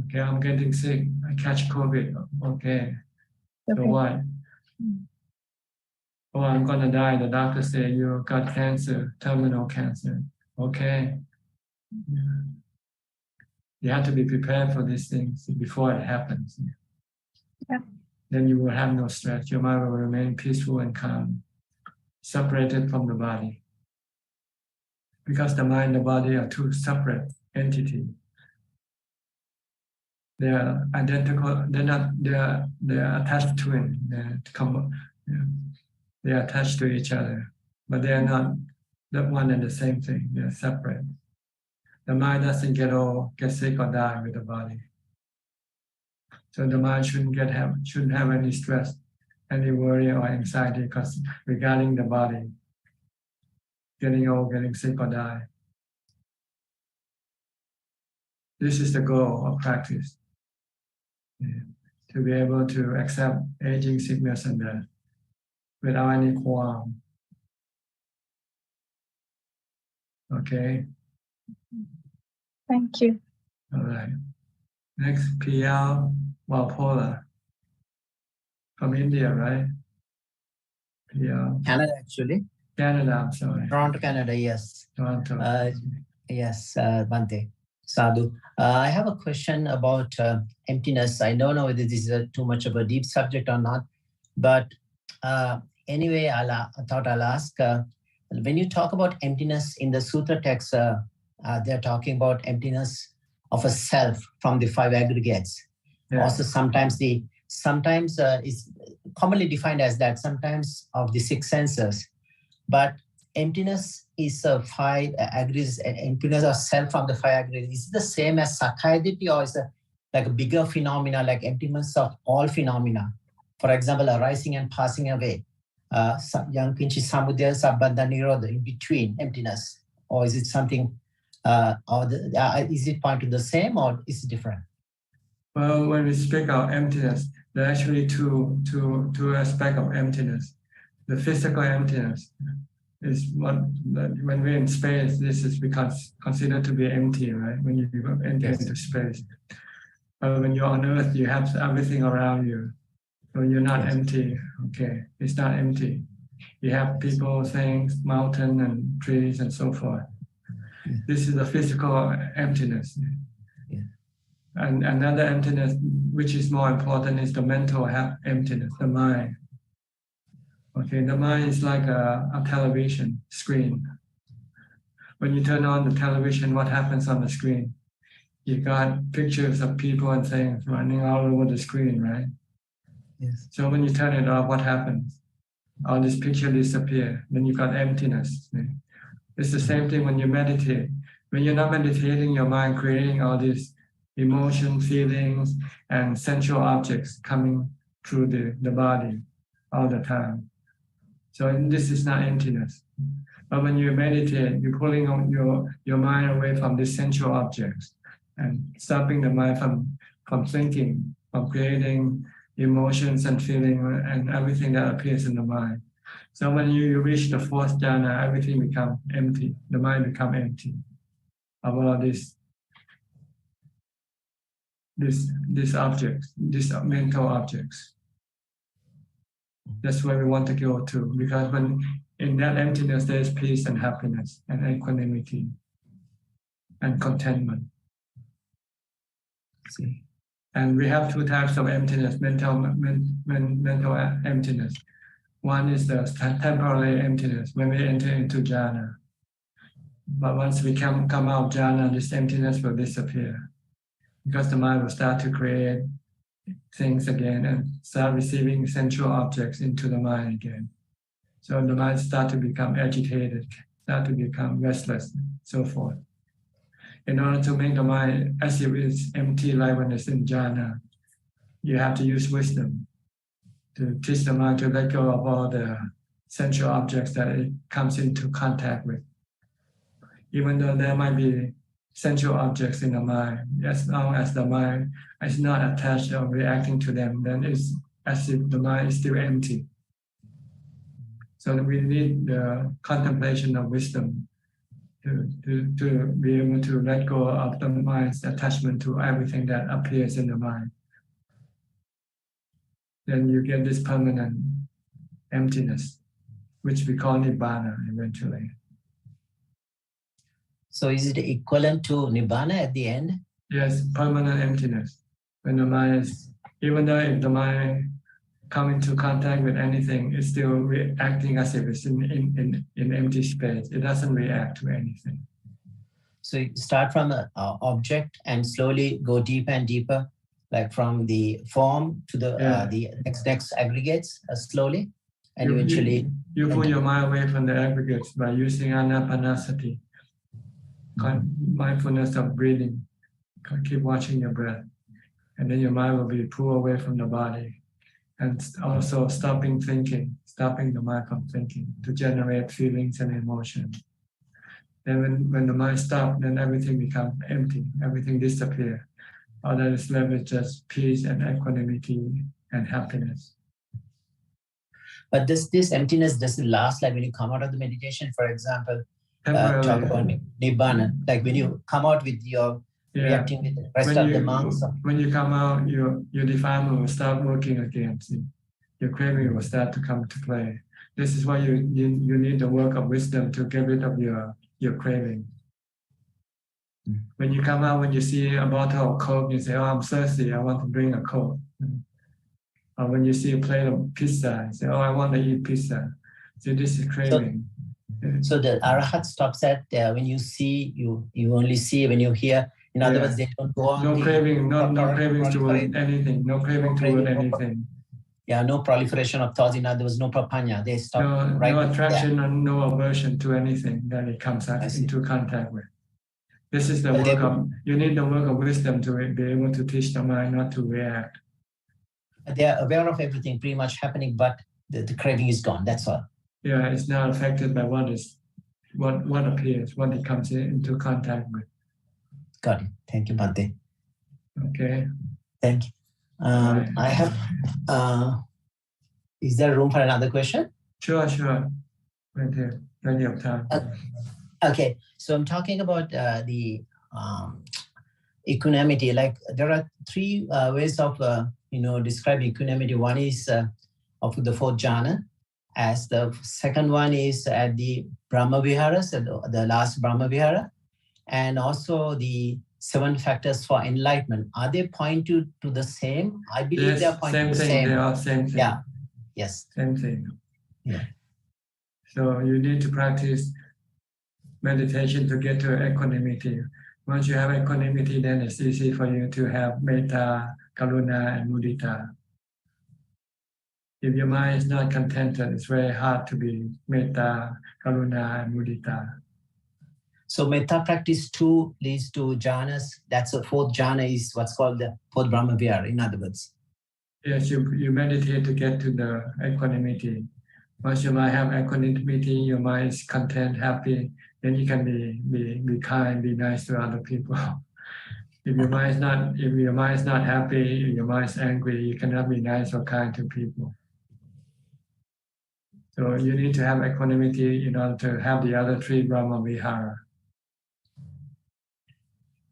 Okay, I'm getting sick. I catch COVID. Okay. So what? Oh, I'm gonna die. The doctor said you got cancer, terminal cancer. Okay. You have to be prepared for these things before it happens. Then you will have no stress. Your mind will remain peaceful and calm, separated from the body. Because the mind and the body are two separate entities. They are identical. They are attached twin. They are attached to each other, but they are not the one and the same thing. They are separate. The mind doesn't get sick or die with the body. So the mind shouldn't have any stress, any worry or anxiety regarding the body, getting old, getting sick or die. This is the goal of practice. To be able to accept aging, sickness, and death without any qualm. Okay. Thank you. All right. Next, PL Walpola from India, right? PL. Canada, actually. Canada, I'm sorry. Toronto, Canada, yes. Toronto. Yes, Bhante. Sadhu. I have a question about emptiness. I don't know whether this is too much of a deep subject or not, but anyway, I thought I'll ask. When you talk about emptiness in the sutra text, they're talking about emptiness of a self from the five aggregates. Yeah. Also, sometimes is commonly defined as that. Sometimes of the six senses, but emptiness is five aggregates. Emptiness of self from the five aggregates. Is it the same as Sakayaditi, or is it like a bigger phenomena, like emptiness of all phenomena? For example, arising and passing away. Yang Kinchi Samudaya Sabbandha Nirodha, in between emptiness, or is it something? Is it point to the same, or is it different? Well, when we speak of emptiness, there are actually two aspects of emptiness. The physical emptiness is when we're in space, this is considered to be empty, right? When you enter into space. But when you're on Earth, you have everything around you. So you're not empty. Okay, it's not empty. You have people, things, mountain and trees and so forth. This is the physical emptiness. And another emptiness, which is more important, is the mental emptiness, the mind. Okay, the mind is like a television screen. When you turn on the television, what happens on the screen? You got pictures of people and things running all over the screen, right? Yes. So when you turn it off, what happens? All these pictures disappear. Then you got emptiness. It's the same thing when you meditate. When you're not meditating, your mind creating all these emotions, feelings, and sensual objects coming through the body all the time. So this is not emptiness. But when you meditate, you're pulling your mind away from these sensual objects and stopping the mind from thinking, from creating emotions and feeling and everything that appears in the mind. So when you reach the fourth jhana, everything becomes empty. The mind becomes empty of all these objects, these mental objects. That's where we want to go to, because when in that emptiness there is peace and happiness and equanimity and contentment. See? And we have two types of emptiness, mental emptiness. One is the temporary emptiness when we enter into jhana. But once we come out of jhana, this emptiness will disappear because the mind will start to create things again and start receiving sensual objects into the mind again. So the mind start to become agitated, start to become restless, so forth. In order to make the mind as if it's empty like when it's in jhana, you have to use wisdom to teach the mind to let go of all the sensual objects that it comes into contact with. Even though there might be sensual objects in the mind, as long as the mind is not attached or reacting to them, then it's as if the mind is still empty. So we need the contemplation of wisdom to be able to let go of the mind's attachment to everything that appears in the mind. Then you get this permanent emptiness, which we call nibbana eventually. So is it equivalent to nibbana at the end? Yes, permanent emptiness. When the mind is, even though if the mind come into contact with anything, it's still reacting as if it's in empty space. It doesn't react to anything. So you start from an object and slowly go deeper and deeper, like from the form to the next aggregates slowly, and eventually you pull your mind away from the aggregates by using anapanasati, mindfulness of breathing. Keep watching your breath, and then your mind will be pulled away from the body. And also stopping thinking, stopping the mind from thinking to generate feelings and emotions. Then when the mind stops, then everything becomes empty, everything disappears. All that is left is just peace and equanimity and happiness. But this emptiness doesn't last, like when you come out of the meditation, for example, talk about nibbana, like when you come out with your reacting with the rest of the monks. When you come out, your defilement will start working again. See? Your craving will start to come to play. This is why you need the work of wisdom to get rid of your craving. When you come out, when you see a bottle of Coke, you say, "Oh, I'm thirsty. I want to drink a Coke." Or when you see a plate of pizza, you say, "Oh, I want to eat pizza." So this is craving. So the arahat stops at when you see, you only see when you hear. In other words, they don't go on. No craving, no craving toward anything. No craving toward anything. Yeah, no proliferation of thoughts. In other words, no prapanya. They stop. No attraction and no aversion to anything that it comes into contact with. This is the work of, you need the work of wisdom to be able to teach the mind not to react. They are aware of everything pretty much happening, but the craving is gone. That's all. Yeah, it's not affected by what appears, what it comes into contact with. Got it. Thank you, Bhante. Okay. Thank you. I have. Is there room for another question? Sure. Right here. Plenty of time. Okay. So I'm talking about the equanimity. Like there are three ways of describing equanimity. One is of the fourth jhana. As the second one is at the Brahma Vihara, so the last Brahma Vihara, and also the 7 factors for enlightenment, are they pointing to the same? I believe yes, they are pointing to the thing. same. They are same thing. Yeah. Yes. Same thing. Yeah. So you need to practice meditation to get to equanimity. Once you have equanimity, then it's easy for you to have metta, karuna, and mudita. If your mind is not contented, it's very hard to be metta, karuna, and mudita. So metta practice 2 leads to jhanas. That's the 4th jhana is what's called the 4th Brahmavihara, in other words. Yes, you meditate to get to the equanimity. Once you might have equanimity, your mind is content, happy, then you can be kind, be nice to other people. If your mind is not happy, if your mind is angry, you cannot be nice or kind to people. So you need to have equanimity in order to have the other 3 Brahma Vihara.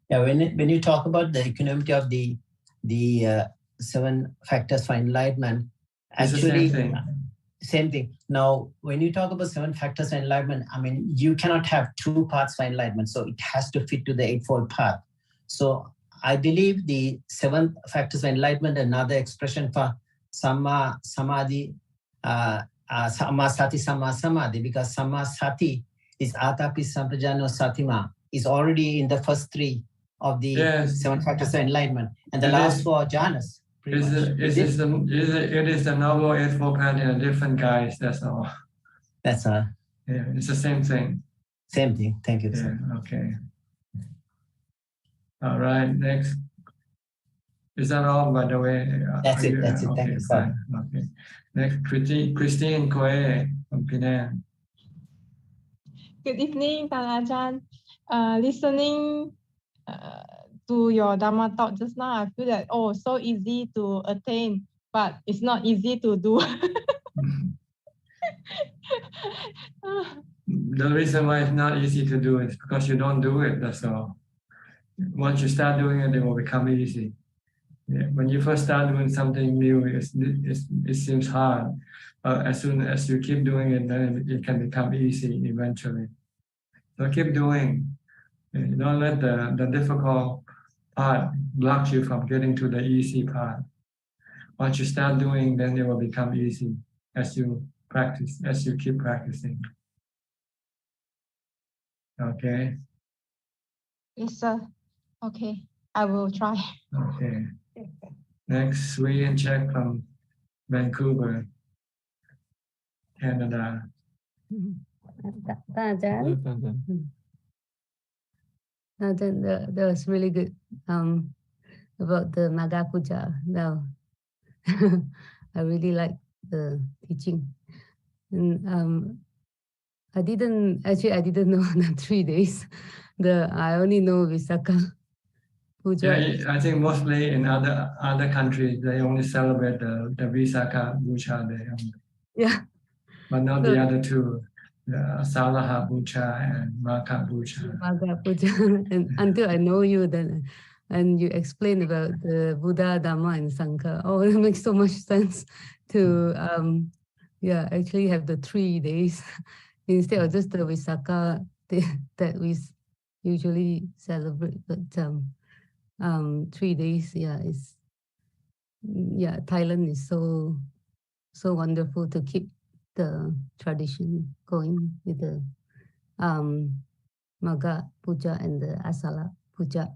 Yeah, when you talk about the equanimity of the 7 factors for enlightenment, it's actually, the same thing. Same thing. Now, when you talk about 7 factors for enlightenment, I mean, you cannot have 2 paths for enlightenment, so it has to fit to the Eightfold Path. So I believe the 7 factors for enlightenment, another expression for Samma Samadhi, Samma Sati, Samma Samadhi, because Samma Sati is Atapi Sampajano Satima, is already in the first 3 of the 7 factors of enlightenment, and the last 4 jhanas. It is the Noble Eightfold Path in a different guise, that's all. That's all. Yeah, it's the same thing. Same thing. Thank you. Yeah, okay. All right, next. Is that all, by the way? That's it. That's it. Okay, Thank you, sir. Okay. Next, Christine Koe from Penang. Good evening, Ajaan. Listening to your Dhamma talk just now, I feel that, so easy to attain, but it's not easy to do. The reason why it's not easy to do is because you don't do it, that's all. Once you start doing it, it will become easy. Yeah. When you first start doing something new, it seems hard. As soon as you keep doing it, then it can become easy eventually. So keep doing. Don't let the difficult part block you from getting to the easy part. Once you start doing, then it will become easy as you practice, as you keep practicing. Okay. Yes, sir. Okay, I will try. Okay. Next, Sui and Czech from Vancouver, Canada. Ajaan, that was really good. About the Maga Puja. Now, I really like the teaching. And I didn't know the 3 days. I only know Visakha Puja. Yeah, I think mostly in other countries they only celebrate the Visakha Puja Day. Yeah. But not the other 2, the Salaha Puja and Magha Puja. Maga Puja. And until I know you, then and you explain about the Buddha, Dhamma, and Sangha. Oh, it makes so much sense to actually have the 3 days instead of just the Visakha that we usually celebrate. But 3 days, Thailand is so wonderful to keep the tradition going with the Magha Puja and the Asala Puja.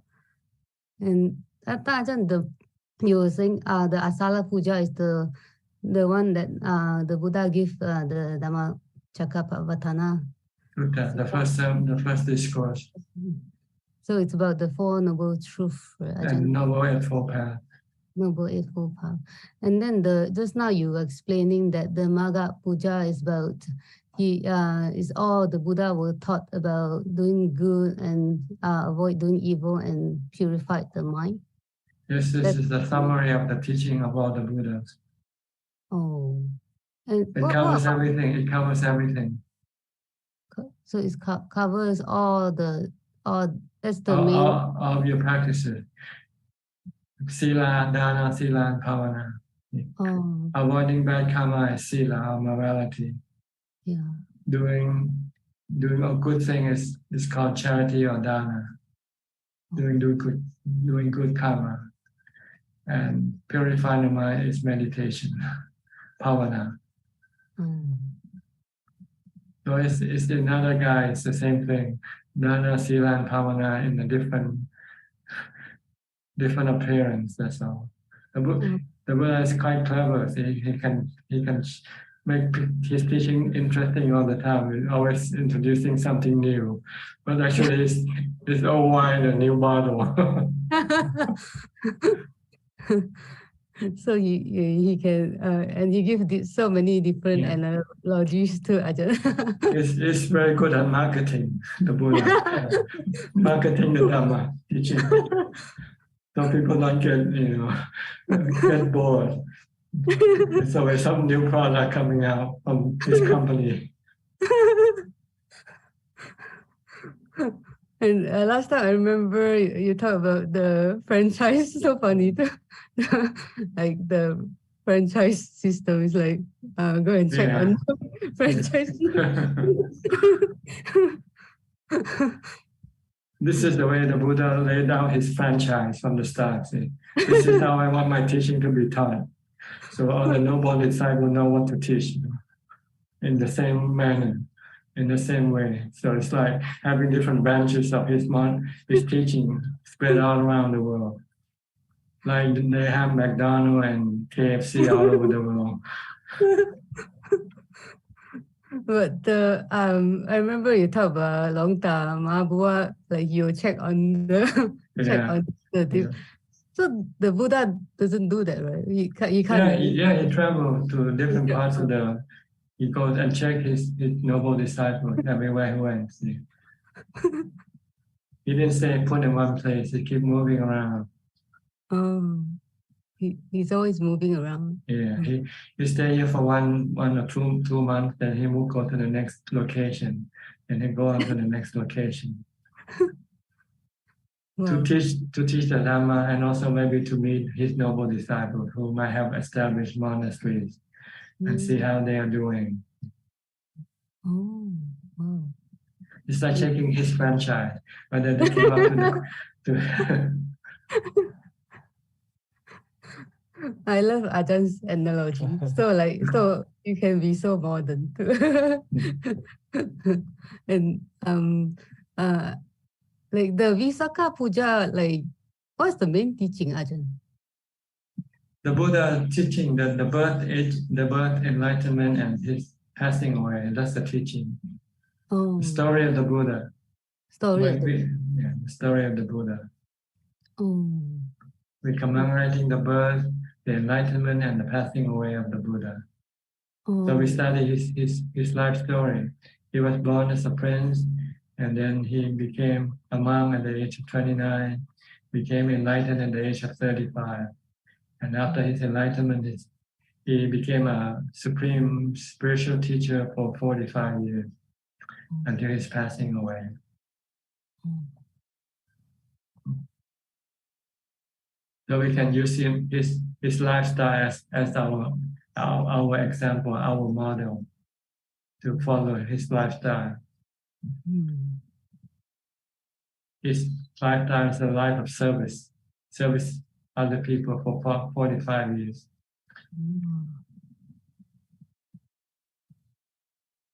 And Ajaan, you were saying the Asala Puja is the one that the Buddha gave the Dhamma Cakkappavattana. The first discourse. So it's about the 4 noble truths, and Noble Eightfold Path. Noble Eightfold Path. And then just now you were explaining that the Magha Puja is about is all the Buddha were taught about doing good and avoid doing evil and purify the mind. Yes, this is the summary of the teaching of all the Buddhas. Oh. And it covers everything. It covers everything. So it covers all that's the main. All of your practices. Sila, Dana, Sila, and Bhavana. Avoiding bad karma is Sila, or morality. Yeah. Doing a good thing is called charity or Dana. doing good karma. And purifying the mind is meditation, bhavana. So it's another guy, it's the same thing. Dana, Sila, and Bhavana in a different appearance, that's all. The Buddha is quite clever. He can make his teaching interesting all the time. He's always introducing something new. But actually it's old wine, a new bottle. So he can and he gives so many different analogies to Ajahn. It's very good at marketing, the Buddha. Marketing the Dhamma teaching. So people don't get bored. So there's some new product coming out from this company. And last time I remember you talked about the franchise. So funny too. Like the franchise system is like go and check on the franchise. This is the way the Buddha laid out his franchise from the start. See? This is how I want my teaching to be taught. So all the noble disciples know what to teach in the same manner, in the same way. So it's like having different branches of his teaching spread all around the world. Like they have McDonald's and KFC all over the world. But I remember you talked about Longta Mahabua, like you check on the So the Buddha doesn't do that, right? He can't. He travels to different parts of the. He goes and check his noble disciples everywhere he went. See? He didn't say put in one place. He keep moving around. Oh, he's always moving around. Yeah, he stay here for one or two months. Then he will go to the next location, and he go on to the next location. Wow. To teach the Dhamma, and also maybe to meet his noble disciples who might have established monasteries and see how they are doing. Oh, wow. It's like checking his franchise, whether they came up to I love Ajah's analogy. So you can be so modern too. And like the Visakha Puja, like what's the main teaching, Ajahn? The Buddha teaching the birth, enlightenment, and his passing away. That's the teaching. Oh. The story of the Buddha. The story of the Buddha. Oh. We're commemorating the birth, the enlightenment, and the passing away of the Buddha. Oh. So we study his life story. He was born as a prince, and then he became a monk at the age of 29, became enlightened at the age of 35. And after his enlightenment, he became a supreme spiritual teacher for 45 years until his passing away. So we can use his lifestyle as our example, our model to follow his lifestyle. His lifestyle is a life of service other people for 45 years.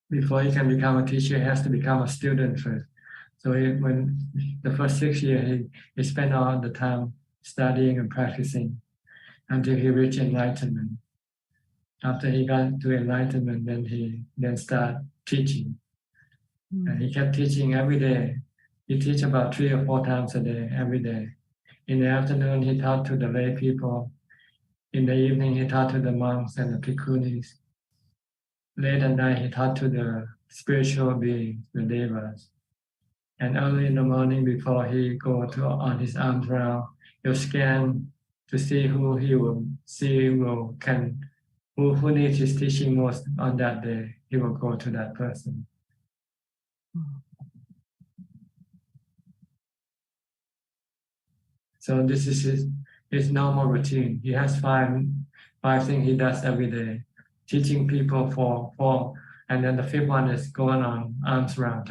Before he can become a teacher, he has to become a student first. So when the first 6 years, he spent all the time studying and practicing until he reached enlightenment. After he got to enlightenment, then he started teaching. And he kept teaching every day. He teach about 3 or 4 times a day, every day. In the afternoon, he taught to the lay people. In the evening, he taught to the monks and the bhikkhunis. Late at night, he taught to the spiritual beings, the devas. And early in the morning, before he go on his arms round, he'll scan to see who he will see who needs his teaching most on that day. He will go to that person. So this is his normal routine. He has five things he does every day. Teaching people for and then the 5th one is going on arms round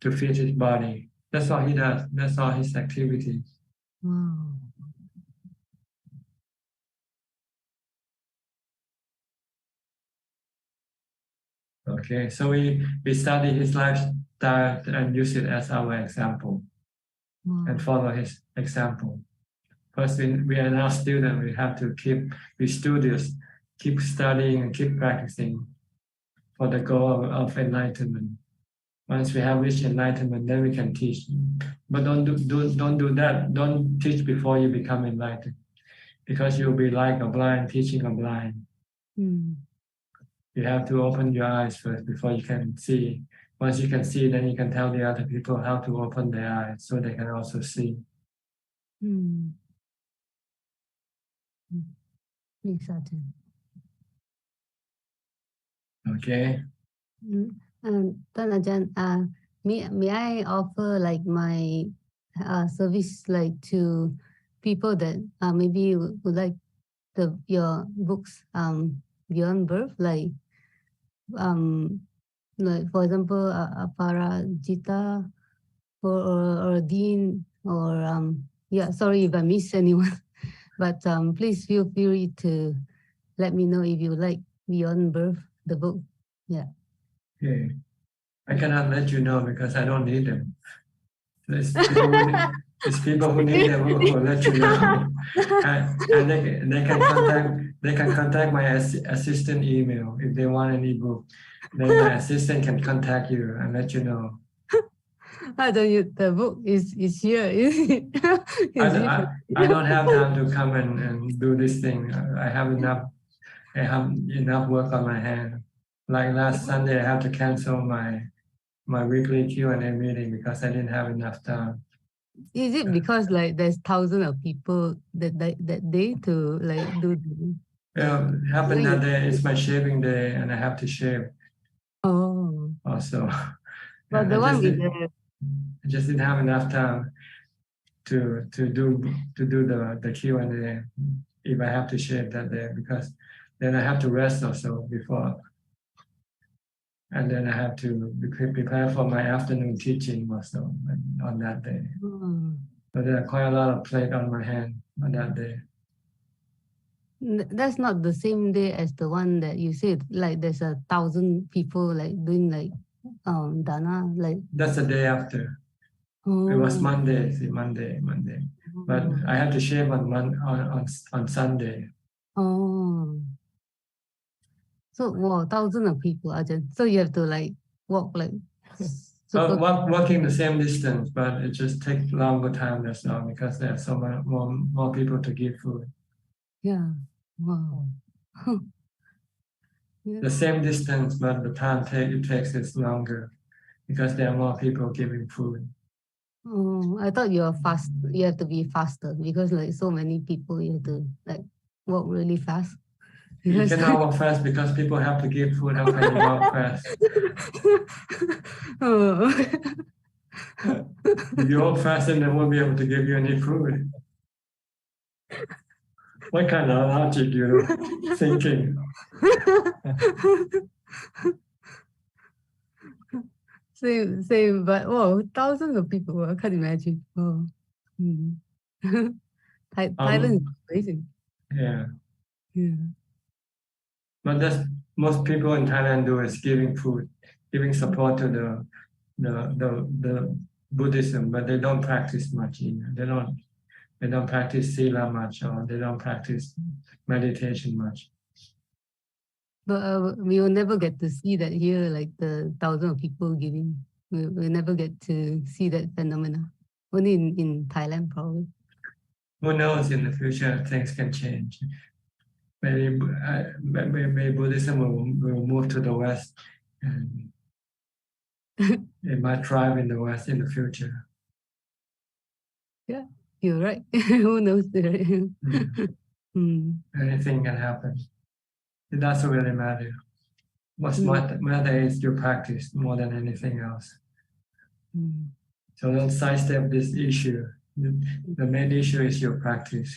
to feed his body. That's all he does. That's all his activity. Wow. Okay, so we study his lifestyle and use it as our example and follow his example. First, we are now students. We have to be studious, keep studying and keep practicing for the goal of enlightenment. Once we have reached enlightenment, then we can teach. But don't do that. Don't teach before you become enlightened, because you'll be like a blind teaching a blind. You have to open your eyes first before you can see. Once you can see, then you can tell the other people how to open their eyes so they can also see. Okay. Tan Ajahn, may I offer like my service like to people that maybe would like your books beyond birth, like for example Parajita or Dean or yeah, sorry if I miss anyone, but please feel free to let me know if you like Beyond Birth, the book. Yeah. Okay. I cannot let you know because I don't need them. It's people who need them who will let you know. And they can contact my assistant email if they want any book. Then my assistant can contact you and let you know. The book is here. I don't have time to come and do this thing. I have enough work on my hand. Like last Sunday, I had to cancel my weekly Q&A meeting because I didn't have enough time. Is it because like there's thousands of people that day to like do? It happened that day. It's my shaving day, and I have to shave. Oh. Also, but the one with I just didn't have enough time to do the Q&A if I have to shave that day, because then I have to rest also before, and then I have to prepare for my afternoon teaching also on that day. So there are quite a lot of plate on my hand on that day. That's not the same day as the one that you said, like there's 1,000 people like doing like dana, like that's the day after. It was Monday. But I had to shave on Sunday. Oh, so wow, thousands of people, Ajahn. So you have to like walk like walking the same distance, but it just takes longer time. That's all, because there's so much more people to give food. Yeah. Wow. Yeah. The same distance, but the time it takes is longer because there are more people giving food. Oh, I thought you are fast. You have to be faster because like so many people, you have to like walk really fast. You cannot walk fast because people have to give food. How can you walk fast? If you walk fast, then they won't be able to give you any food. What kind of logic you're thinking? Same, but wow, thousands of people. I can't imagine. Oh. Thailand is amazing. Yeah. Yeah. But that's most people in Thailand do is giving food, giving support to the Buddhism, but they don't practice much either. They don't practice sila much, or they don't practice meditation much. But we will never get to see that here, like the thousands of people giving. We'll never get to see that phenomena. Only in Thailand, probably. Who knows, in the future, things can change. Maybe Buddhism will move to the West, and it might thrive in the West in the future. Yeah, you're right. Who knows? Anything can happen. It doesn't really matter. What matter is your practice more than anything else. So don't sidestep this issue. The main issue is your practice.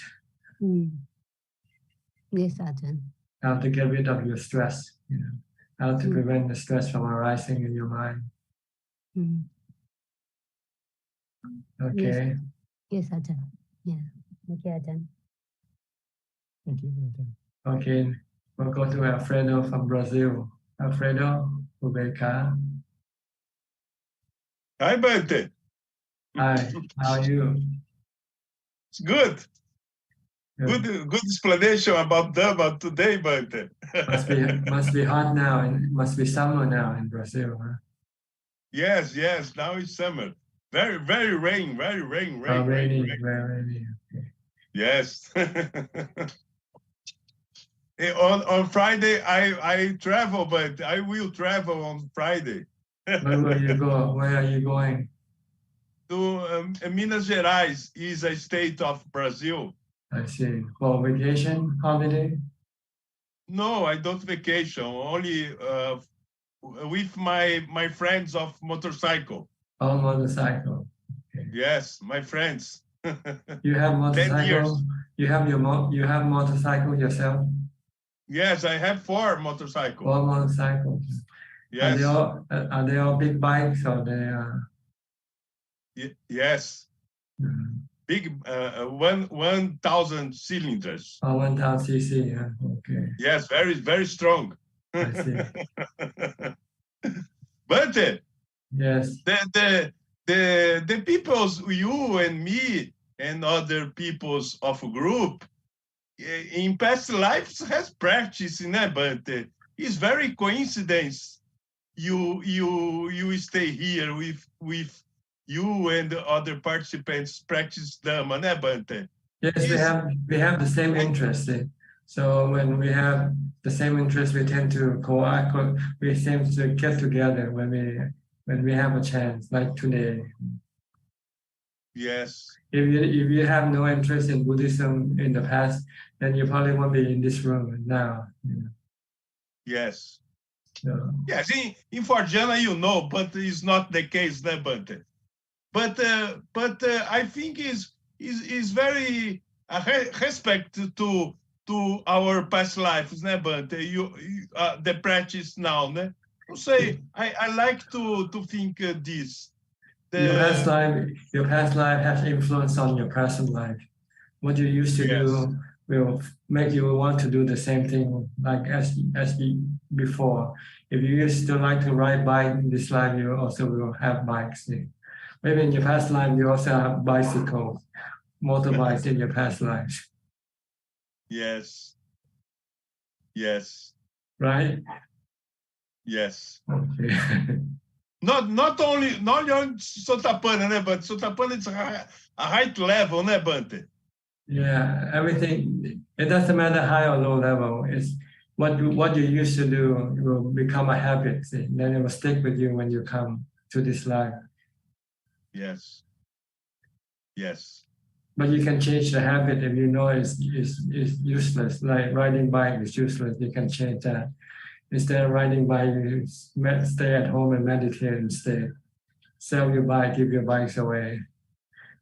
Yes, Ajahn. How to get rid of your stress. How to prevent the stress from arising in your mind. Okay. Yes, Ajahn. Yeah. Okay, Ajahn. Thank you. Okay. We'll go to Alfredo from Brazil. Alfredo, Rebecca. Hi, Bante. Hi, how are you? It's good. Good explanation about Dhamma today, Bante. Must be hot now, and must be summer now in Brazil, huh? Yes, now it's summer. Very rain. Very rainy. Okay. Yes. On Friday, I travel, but I will travel on Friday. Where will you go? Where are you going? To Minas Gerais is a state of Brazil. I see. For vacation, holiday? No, I don't vacation. Only with my friends of motorcycle. Oh, motorcycle. Okay. Yes, my friends. You have 10 years. motorcycle? You have motorcycle yourself? Yes, I have 4 motorcycles. 4 motorcycles. Yes. Are they all big bikes or they are? Yes. Big 1,000 cylinders. Oh, 1,000 cc. Yeah. Okay. Yes, very strong. I see. But yes, the peoples, you and me and other peoples of a group in past lives has practiced, but it's very coincidence you stay here with you and the other participants practice Dhamma, Bante? Yes, we have the same interest. So when we have the same interest, we tend to we tend to get together when we have a chance, like today. Yes. If you have no interest in Buddhism in the past, then you probably won't be in this room now. Yes. So, yes, in Forjana, but it's not the case, Bante. But I think is very respect to our past lives, Bante. The practice now, ne? Say I like to think this. Your past life has influence on your present life. What you used to do will make you want to do the same thing like as before. If you used to like to ride bike in this life, you also will have bikes. Maybe in your past life, you also have bicycles, motorbikes in your past life. Yes. Yes. Right? Yes. Okay. Not only Sotapana, but Sotapana is a height level, Bante. Yeah, everything. It doesn't matter high or low level. It's what you used to do will become a habit. See? Then it will stick with you when you come to this life. Yes. Yes. But you can change the habit if you know it's useless. Like riding bike is useless. You can change that. Instead of riding bike, you stay at home and meditate instead. Sell your bike, give your bikes away.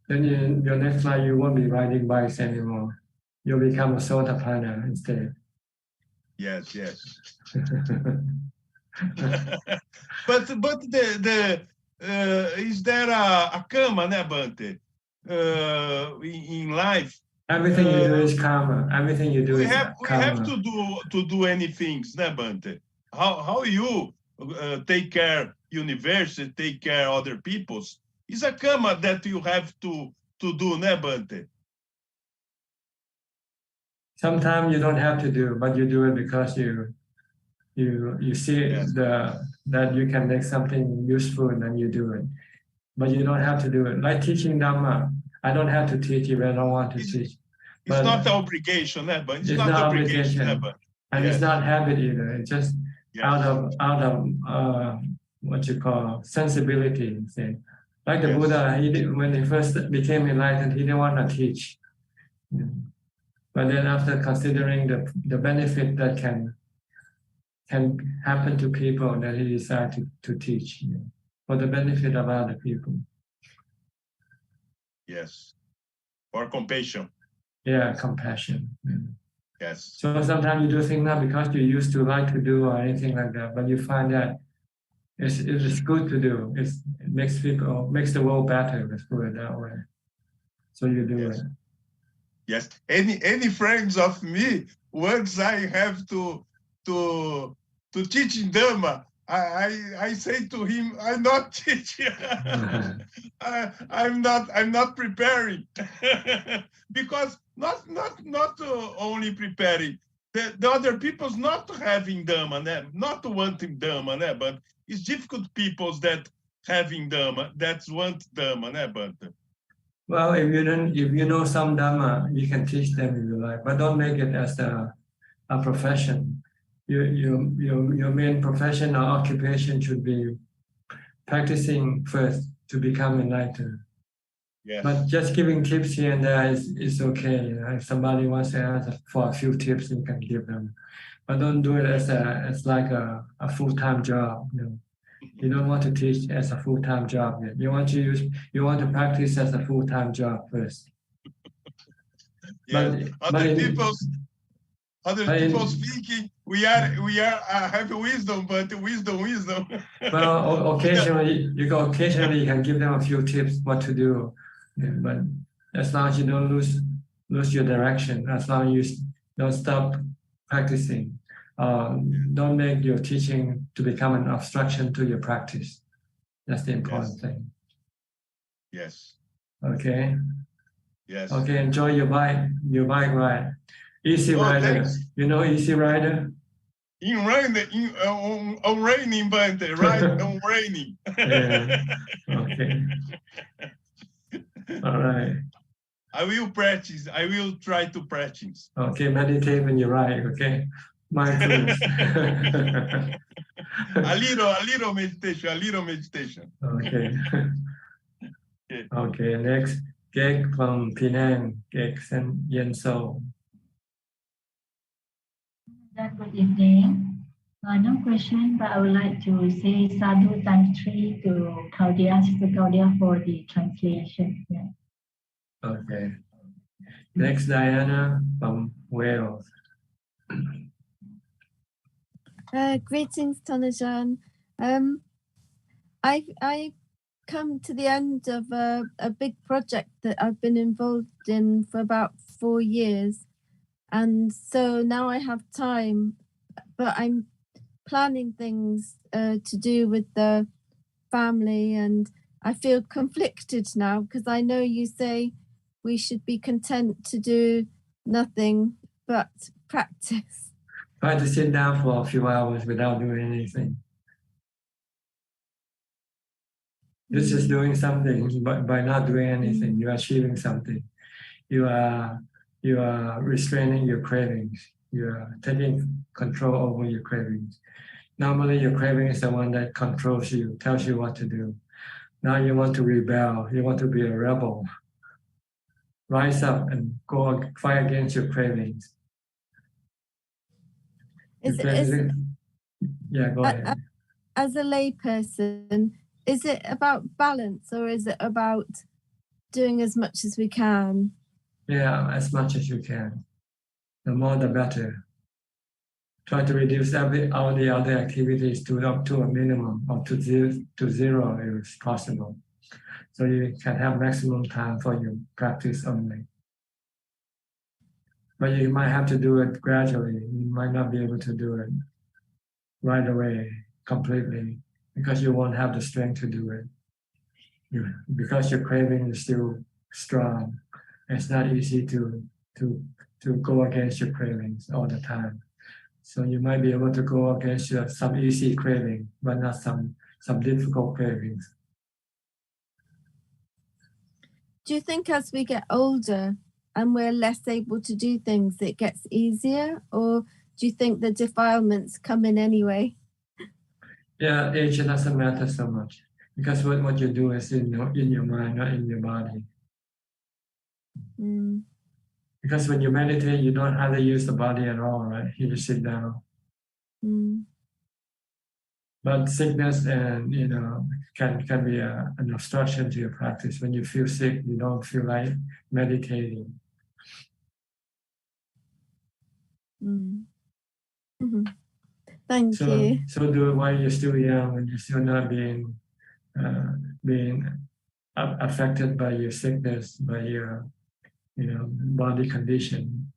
Then your next life, you won't be riding bikes anymore. You'll become a Sotapanna instead. Yes. but the is there a karma, Bante? In life, everything you do is karma. Everything you do is karma. We have to do anything, Bante. How you take care university, take care other people's. It's a karma that you have to do, Bante. Sometimes you don't have to do, but you do it because you see that you can make something useful and then you do it. But you don't have to do it. Like teaching Dhamma, I don't have to teach if I don't want to teach. It's not an obligation, but it's not obligation, and it's not habit either. It's just out of what you call sensibility. See? Like the Buddha, when he first became enlightened, he didn't want to teach. But then after considering the benefit that can happen to people, then he decided to teach for the benefit of other people. Yes. Or compassion. Yeah, compassion. Yes. So sometimes you do things not because you used to like to do or anything like that, but you find that it is good to do. It makes the world better. Let's put it that way. So you do it. Yes. Any friends of me, once I have to teach in Dhamma, I say to him, I'm not teaching. I'm not preparing. Because not only preparing, the other people's not having Dhamma, not wanting Dhamma, but it's difficult peoples that having Dhamma, that want Dhamma, but well, if you know some Dhamma, you can teach them if you like, but don't make it as a profession. Your main profession or occupation should be practicing first to become enlightened. Yes. But just giving tips here and there is okay. If somebody wants to ask for a few tips, you can give them. But don't do it as like a full-time job. You don't want to teach as a full-time job yet. You want to practice as a full-time job first. Yes. Other people speaking, we are have wisdom, but wisdom. Well, occasionally you can give them a few tips what to do, but as long as you don't lose your direction, as long as you don't stop practicing, don't make your teaching to become an obstruction to your practice. That's the important thing. Yes. Okay. Yes. Okay. Enjoy your bike ride. Easy Rider. Thanks. You know Easy Rider? On raining, but right on raining. Yeah. Okay. All right. I will practice. I will try to practice. Okay, meditate when you ride. Okay, mindfulness. a little meditation. Okay. Okay. Next, Gek from Penang. Gek Yen So. Good evening. No question, but I would like to say sadhu times 3 to Claudia, Sister Claudia, for the translation. Yeah. Okay. Next, Diana from Wales. Greetings, Tanajan. I've come to the end of a big project that I've been involved in for about 4 years. And so now I have time, but I'm planning things to do with the family, and I feel conflicted now because I know you say we should be content to do nothing but practice. Try to sit down for a few hours without doing anything. This is doing something, but by not doing anything, you're achieving something. You are restraining your cravings. You are taking control over your cravings. Normally, your craving is the one that controls you, tells you what to do. Now you want to rebel. You want to be a rebel. Rise up and go fight against your cravings. Yeah, go ahead. As a layperson, is it about balance or is it about doing as much as we can? Yeah, as much as you can. The more, the better. Try to reduce all the other activities to a minimum or to zero if possible. So you can have maximum time for your practice only. But you might have to do it gradually. You might not be able to do it right away, completely, because you won't have the strength to do it. Because your craving is still strong. It's not easy to go against your cravings all the time. So you might be able to go against some easy craving, but not some difficult cravings. Do you think as we get older and we're less able to do things, it gets easier? Or do you think the defilements come in anyway? Yeah, age doesn't matter so much because what you do is in your mind, not in your body. Mm. Because when you meditate, you don't hardly use the body at all, right? You just sit down. Mm. But sickness and can be an obstruction to your practice. When you feel sick, you don't feel like meditating. Mm. Mm-hmm. Thank you. So do it while you're still young and you're still not being affected by your sickness, by your body condition.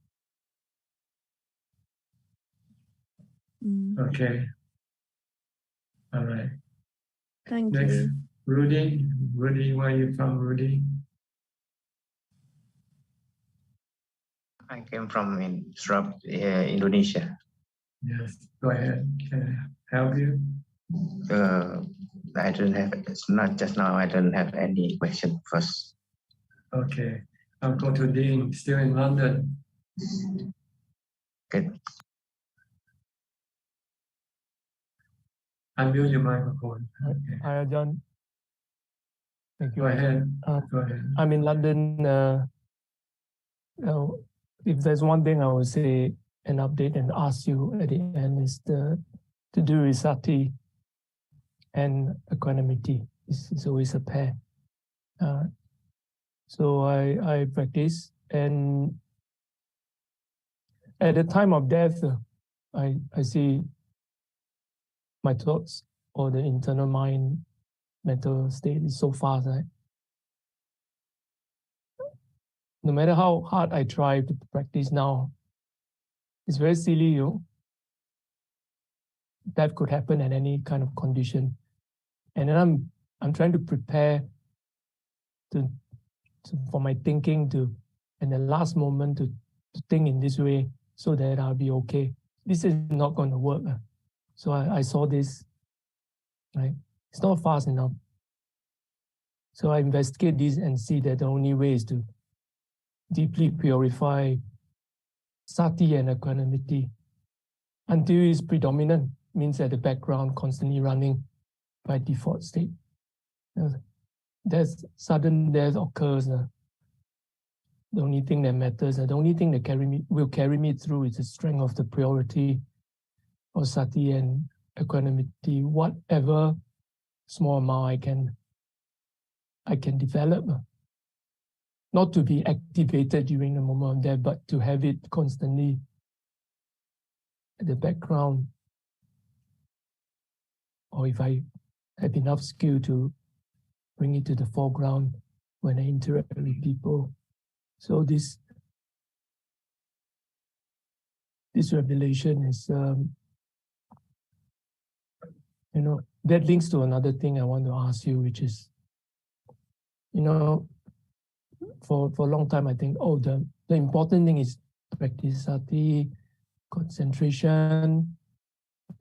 Okay. All right. Thank Next, you. Rudy. Rudy, where are you from, Rudy? I came from Indonesia. Yes, go ahead. Can I help you? I don't have, it's not just now, I don't have any question first. Okay. I'll go to Dean, still in London. Good. Unmute your microphone. Okay. Hi, Ajaan. Thank you. Go ahead. Go ahead. I'm in London. If there's one thing I would say, an update and ask you at the end is to do with sati and equanimity. It's always a pair. So I practice, and at the time of death, I see my thoughts or the internal mind, mental state is so fast, right? No matter how hard I try to practice now, it's very silly, that could happen at any kind of condition. And then I'm trying to prepare for my thinking in the last moment to think in this way so that I'll be okay. This is not going to work. So I saw this, right? It's not fast enough. So I investigate this and see that the only way is to deeply purify sati and equanimity until it's predominant, means at the background constantly running by default state. There's sudden death occurs. The only thing that matters, the only thing that will carry me through is the strength of the purity of sati and equanimity. Whatever small amount I can develop. Not to be activated during the moment of death, but to have it constantly at the background. Or if I have enough skill to bring it to the foreground when I interact with people. So this revelation is, that links to another thing I want to ask you, which is, for a long time, I think, the important thing is practice sati, concentration,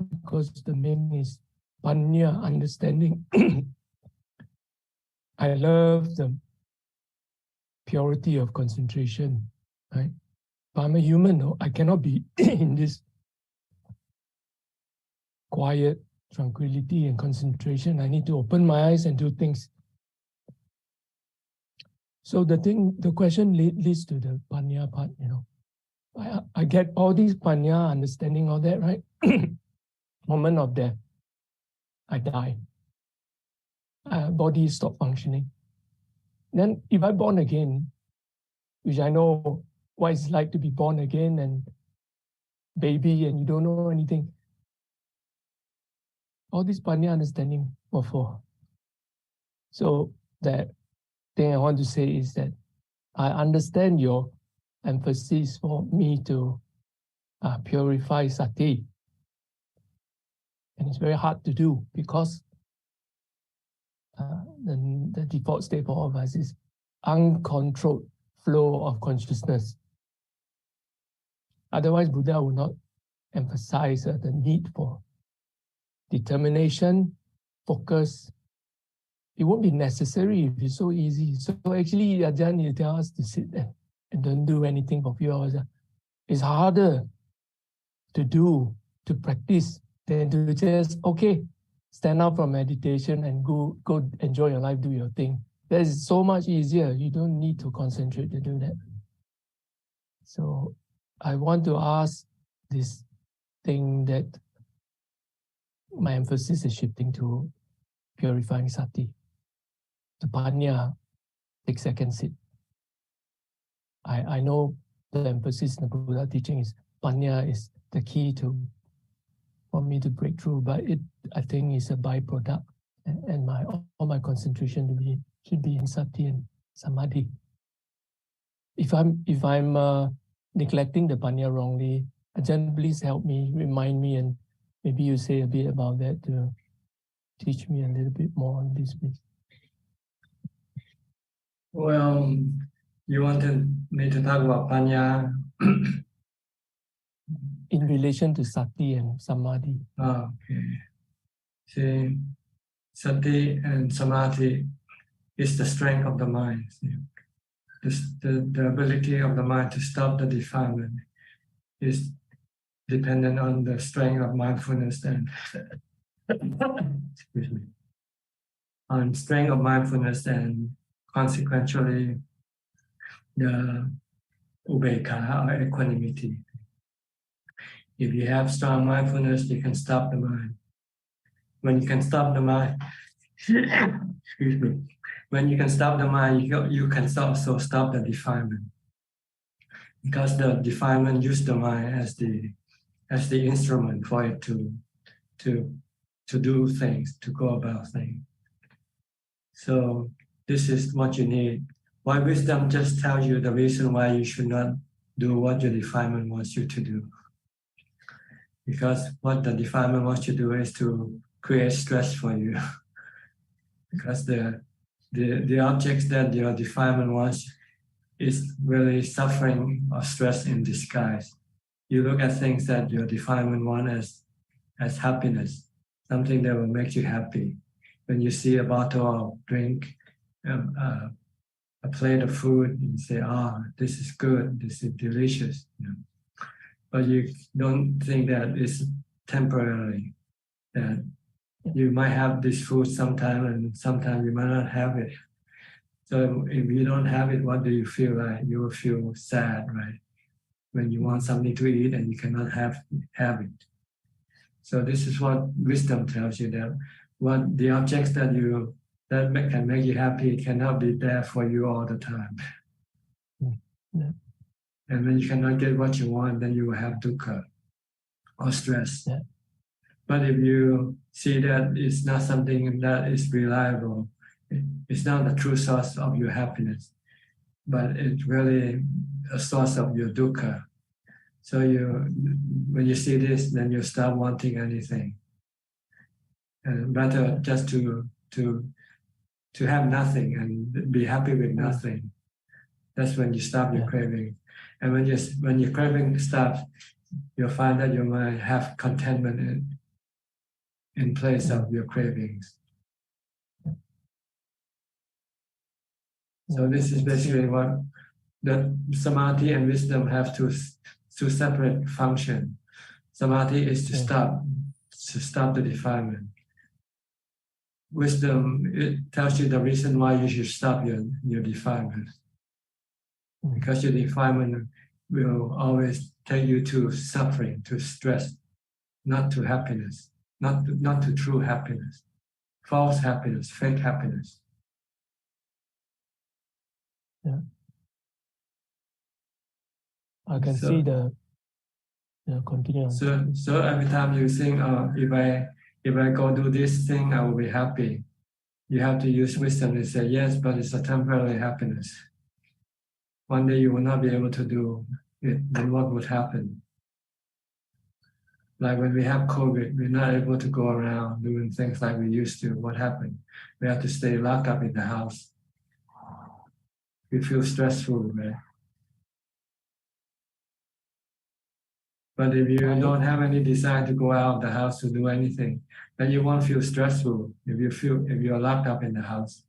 because the main is panya, understanding. I love the purity of concentration, right? But I'm a human, no? I cannot be in this quiet tranquility and concentration. I need to open my eyes and do things. So the question leads to the panya part, I get all these panya, understanding all that, right? Moment of death, I die. Body stop functioning. Then if I born again, which I know what it's like to be born again and baby and you don't know anything, all this panya understanding, what for? So that thing I want to say is that I understand your emphasis for me to purify sati. And it's very hard to do because the default state for all of us is uncontrolled flow of consciousness. Otherwise, Buddha would not emphasize the need for determination, focus. It won't be necessary if it's so easy. So actually, Ajahn, you tell us to sit there and don't do anything for a few hours. It's harder to do, to practice, than to just, okay, stand up from meditation and go enjoy your life, do your thing. That is so much easier. You don't need to concentrate to do that. So I want to ask this thing that my emphasis is shifting to purifying sati. The panya, take second sit. I know the emphasis in the Buddha teaching is panya is the key to for me to break through, but I think it's a byproduct, and all my concentration should be in sati and samadhi. If I'm neglecting the panya wrongly, Ajahn, please help me, remind me, and maybe you say a bit about that to teach me a little bit more on this, please. Well, you wanted me to talk about panya in relation to sati and samadhi. Okay. See, sati and samadhi is the strength of the mind. The ability of the mind to stop the defilement is dependent on the strength of mindfulness and excuse me, on strength of mindfulness and consequentially the ubekkha or equanimity. If you have strong mindfulness, you can stop the mind. When you can stop the mind, excuse me, when you can stop the mind, you can also stop the defilement. Because the defilement use the mind as the instrument for it to do things, to go about things. So this is what you need. Why wisdom just tells you the reason why you should not do what your defilement wants you to do. Because what the defilement wants you to do is to create stress for you. Because the objects that your defilement wants is really suffering or stress in disguise. You look at things that your defilement wants as happiness, something that will make you happy. When you see a bottle of drink, a plate of food, you say, this is good, this is delicious. You know? But you don't think that it's temporary, that you might have this food sometime and sometime you might not have it. So if you don't have it, what do you feel like? You will feel sad, right? When you want something to eat and you cannot have it. So this is what wisdom tells you, that what the objects that can make you happy cannot be there for you all the time. Yeah. And when you cannot get what you want, then you will have dukkha or stress. Yeah. But if you see that it's not something that is reliable, it's not the true source of your happiness, but it's really a source of your dukkha. So when you see this, then you stop wanting anything, and rather just to have nothing and be happy with nothing. That's when you stop your craving. And when your craving stops, you'll find that you might have contentment in place of your cravings. So this is basically what the samadhi and wisdom have two separate functions. Samadhi is to stop the defilement. Wisdom, it tells you the reason why you should stop your defilement. Because your defilement will always take you to suffering, to stress, not to happiness, not to true happiness, false happiness, fake happiness. Yeah. I can see the continue. So every time you think, if I go do this thing, I will be happy. You have to use wisdom to say, yes, but it's a temporary happiness. One day you will not be able to do it, then what would happen? Like when we have COVID, we're not able to go around doing things like we used to. What happened? We have to stay locked up in the house. We feel stressful, right? But if you don't have any desire to go out of the house to do anything, then you won't feel stressful if you're locked up in the house.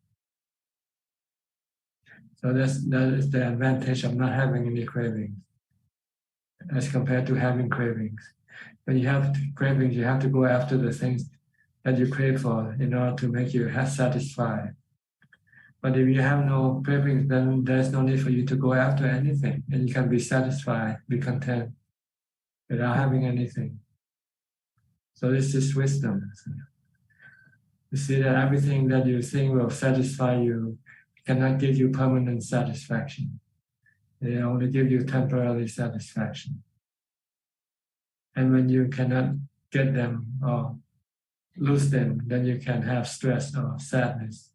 So that is the advantage of not having any cravings as compared to having cravings. When you have cravings, you have to go after the things that you crave for in order to make you satisfied. But if you have no cravings, then there's no need for you to go after anything, and you can be satisfied, be content without having anything. So this is wisdom. You see that everything that you think will satisfy you cannot give you permanent satisfaction. They only give you temporary satisfaction. And when you cannot get them or lose them, then you can have stress or sadness.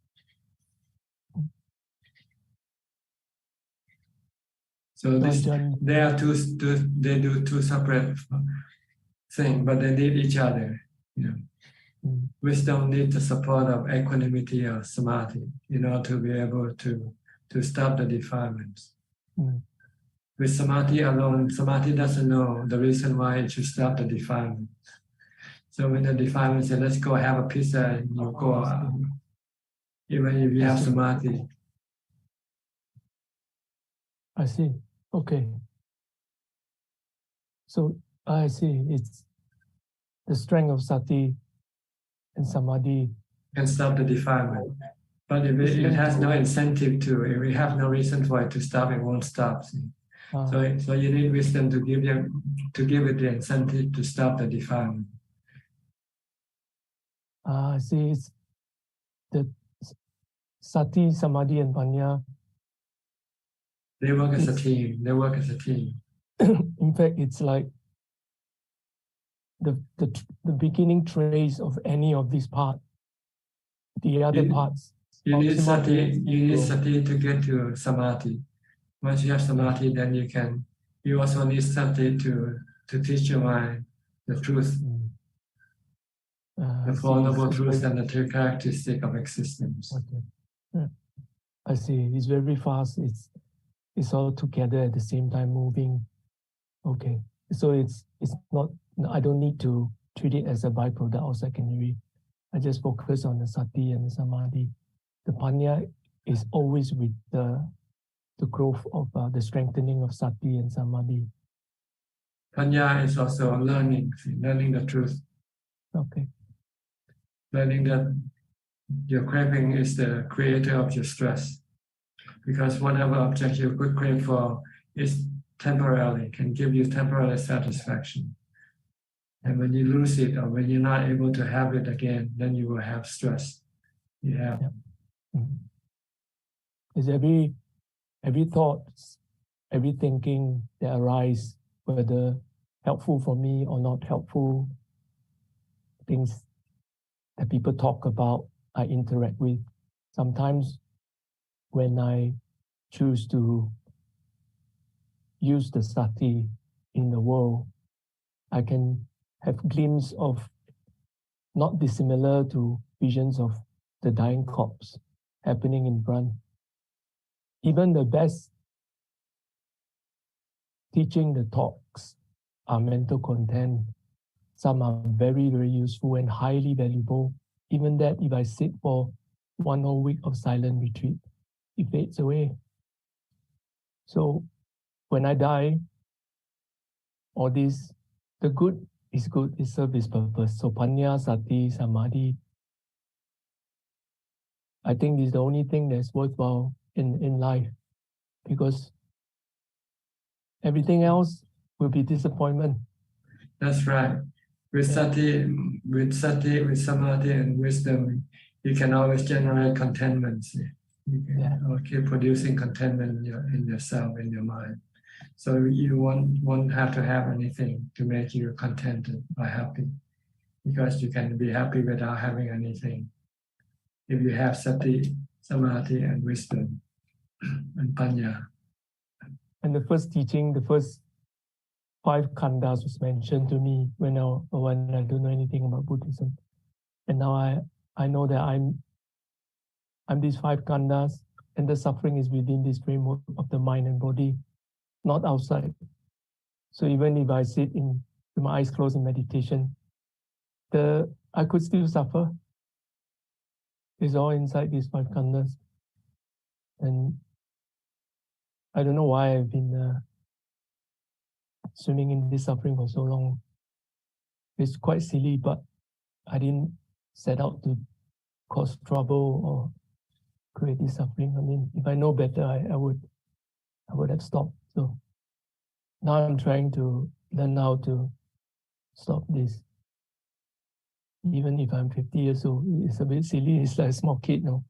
So this, they are they do two separate things, but they need each other. You know, wisdom needs the support of equanimity or samadhi in order to be able to stop the defilements. With samadhi alone, samadhi doesn't know the reason why it should stop the defilement. So when the defilement says, "Let's go have a pizza," and you go out, even if you have samadhi. I see. Okay. So I see. It's the strength of sati and samadhi can stop the defilement. But if it has no incentive to, if we have no reason for it to stop, it won't stop. So you need wisdom to give it the incentive to stop the defilement. I see. It's the sati, samadhi, and panya. They work as a team. They work as a team. In fact, it's like the beginning trace of any of these parts. The other parts. You need sati to get to samadhi. Once you have samadhi, then you also need sati to teach your mind the truth, the Four Noble Truths and the three characteristics of existence. Okay. Yeah. I see. It's very fast. It's all together at the same time moving. Okay. So it's not, I don't need to treat it as a byproduct or secondary. I just focus on the sati and the samadhi. The panya is always with the growth of the strengthening of sati and samadhi. Panya is also learning the truth. Okay. Learning that your craving is the creator of your stress. Because whatever object you could crave for is temporarily, can give you temporary satisfaction. And when you lose it or when you're not able to have it again, then you will have stress. Yeah. Is every thought, every thinking that arises, whether helpful for me or not helpful, things that people talk about, I interact with. Sometimes when I choose to use the sati in the world, I can have glimpse of not dissimilar to visions of the dying corpse happening in front. Even the best teaching, the talks are mental content. Some are very, very useful and highly valuable. Even that, if I sit for 1 whole week of silent retreat, it fades away. So when I die, all this, the good is good, it serves its purpose. So panya, sati, samadhi, I think this is the only thing that's worthwhile in life, because everything else will be disappointment. That's right. With sati, with samadhi and wisdom, you can always generate contentment. You can keep producing contentment in yourself, in your mind. So you won't have to have anything to make you contented or happy, because you can be happy without having anything. If you have sati, samadhi, and wisdom, and panya. And the first teaching, the first 5 khandhas was mentioned to me when I don't know anything about Buddhism. And now I know that I'm these 5 khandhas, and the suffering is within this framework of the mind and body, not outside. So even if I sit with my eyes closed in meditation, I could still suffer. It's all inside these 5 khandhas. And I don't know why I've been swimming in this suffering for so long. It's quite silly, but I didn't set out to cause trouble or create this suffering. I mean, if I know better, I would have stopped. So now I'm trying to learn how to stop this. Even if I'm 50 years old, it's a bit silly. It's like a small kid now.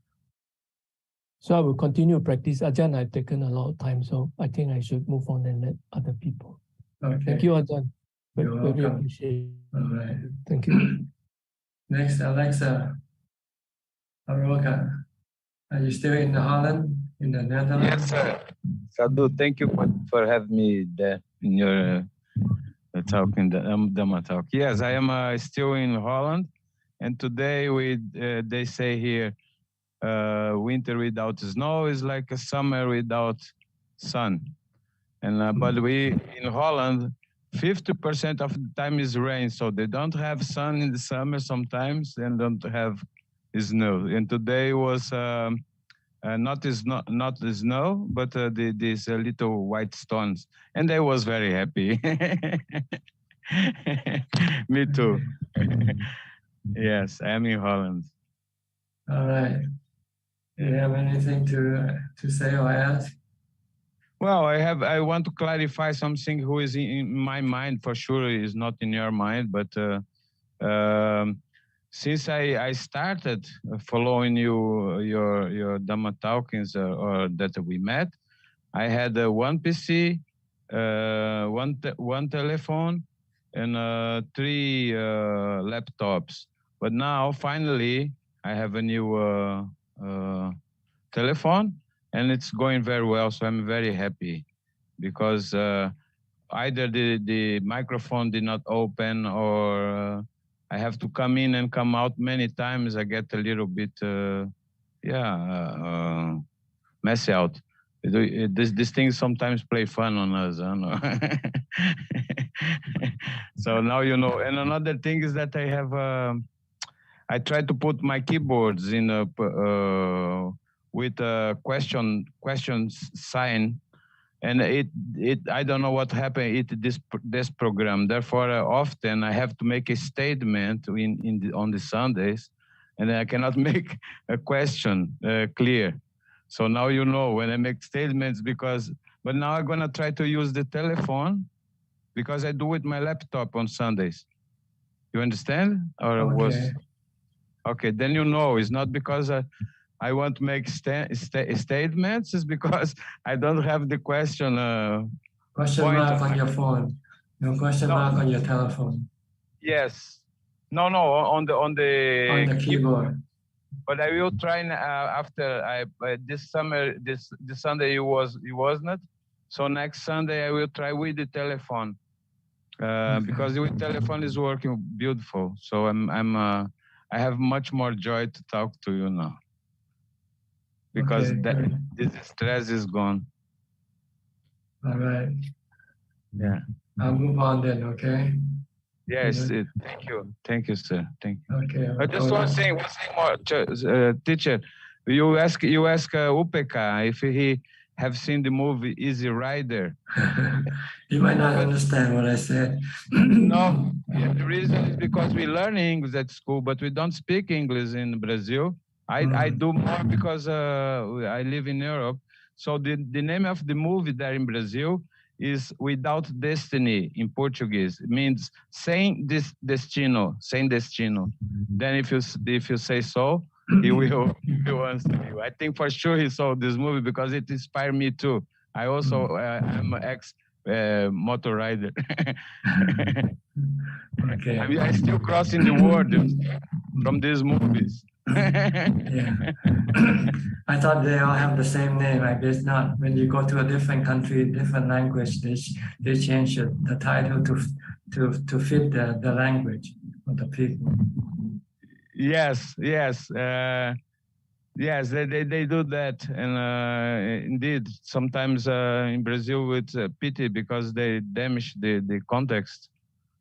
So I will continue to practice. Ajahn, I've taken a lot of time, so I think I should move on and let other people. Okay. Thank you, Ajahn. You're very welcome. appreciate. All right. Thank you. Next, Alexa Aroka. Are you still in Holland, in the Netherlands? Yes, sir. Sadhu, thank you for having me there in your talk, in the Dhammatalk. Yes, I am still in Holland, and today they say here, winter without snow is like a summer without sun. And but we in Holland, 50% of the time is rain, so they don't have sun in the summer sometimes, and don't have snow. And today was not the snow, but these little white stones, and I was very happy. Me too. Yes, I am in Holland. All right. Do you have anything to say or ask? Well, I want to clarify something who is in my mind, for sure is not in your mind, but since I started following your Dhammatalkings or that we met, I had one PC, one telephone, and 3 laptops. But now, finally, I have a new telephone, and it's going very well, so I'm very happy, because either the microphone did not open, or I have to come in and come out many times. I get a little bit, messy out. These things sometimes play fun on us. I know. So now you know. And another thing is that I have, I try to put my keyboards in with a question sign, and I don't know what happened this program. Therefore, often I have to make a statement on the Sundays, and I cannot make a question clear. So now you know when I make statements, but now I'm gonna try to use the telephone, because I do with my laptop on Sundays. You understand? Or okay. Okay, then you know it's not because I want to make statements, it's because I don't have the question. Question mark on your phone. No question mark on your telephone. Yes. No, on the keyboard. But I will try after this summer, this Sunday it was not. So next Sunday I will try with the telephone, because the telephone is working beautiful. So I have much more joy to talk to you now, because this stress is gone. All right. Yeah. I'll move on then. Okay. Yes. Thank you, sir. Thank you. Okay. I just want to say one thing more, teacher. You ask Upeka if he have seen the movie Easy Rider. You might not understand what I said. No, the reason is because we learn English at school, but we don't speak English in Brazil. I do more because I live in Europe. So the name of the movie there in Brazil is Without Destiny in Portuguese. It means sem destino. Then if you say so, he will answer you. I think for sure he saw this movie because it inspired me too. I also am an ex motor rider. Okay. I mean, I'm still crossing the world from these movies. Yeah. I thought they all have the same name. I guess not. When you go to a different country, different language, they change the title to fit the language of the people. Yes. Yes, they do that, and indeed, sometimes in Brazil it's a pity because they damage the context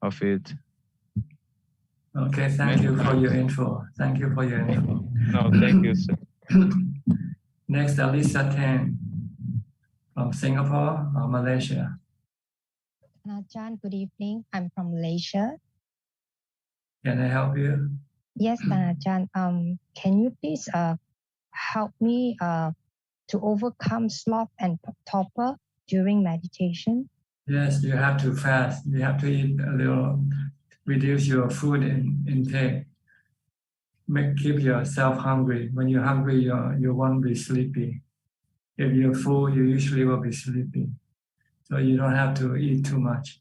of it. Okay, thank you for your info. Thank you for your info. No, thank you, sir. Next, Alisa Tang from Singapore or Malaysia. Ajaan, good evening. I'm from Malaysia. Can I help you? Yes, Ajaan. Can you please help me to overcome sloth and torpor during meditation? Yes, you have to fast. You have to eat a little, reduce your food intake. Keep yourself hungry. When you're hungry, you won't be sleepy. If you're full, you usually will be sleepy. So you don't have to eat too much.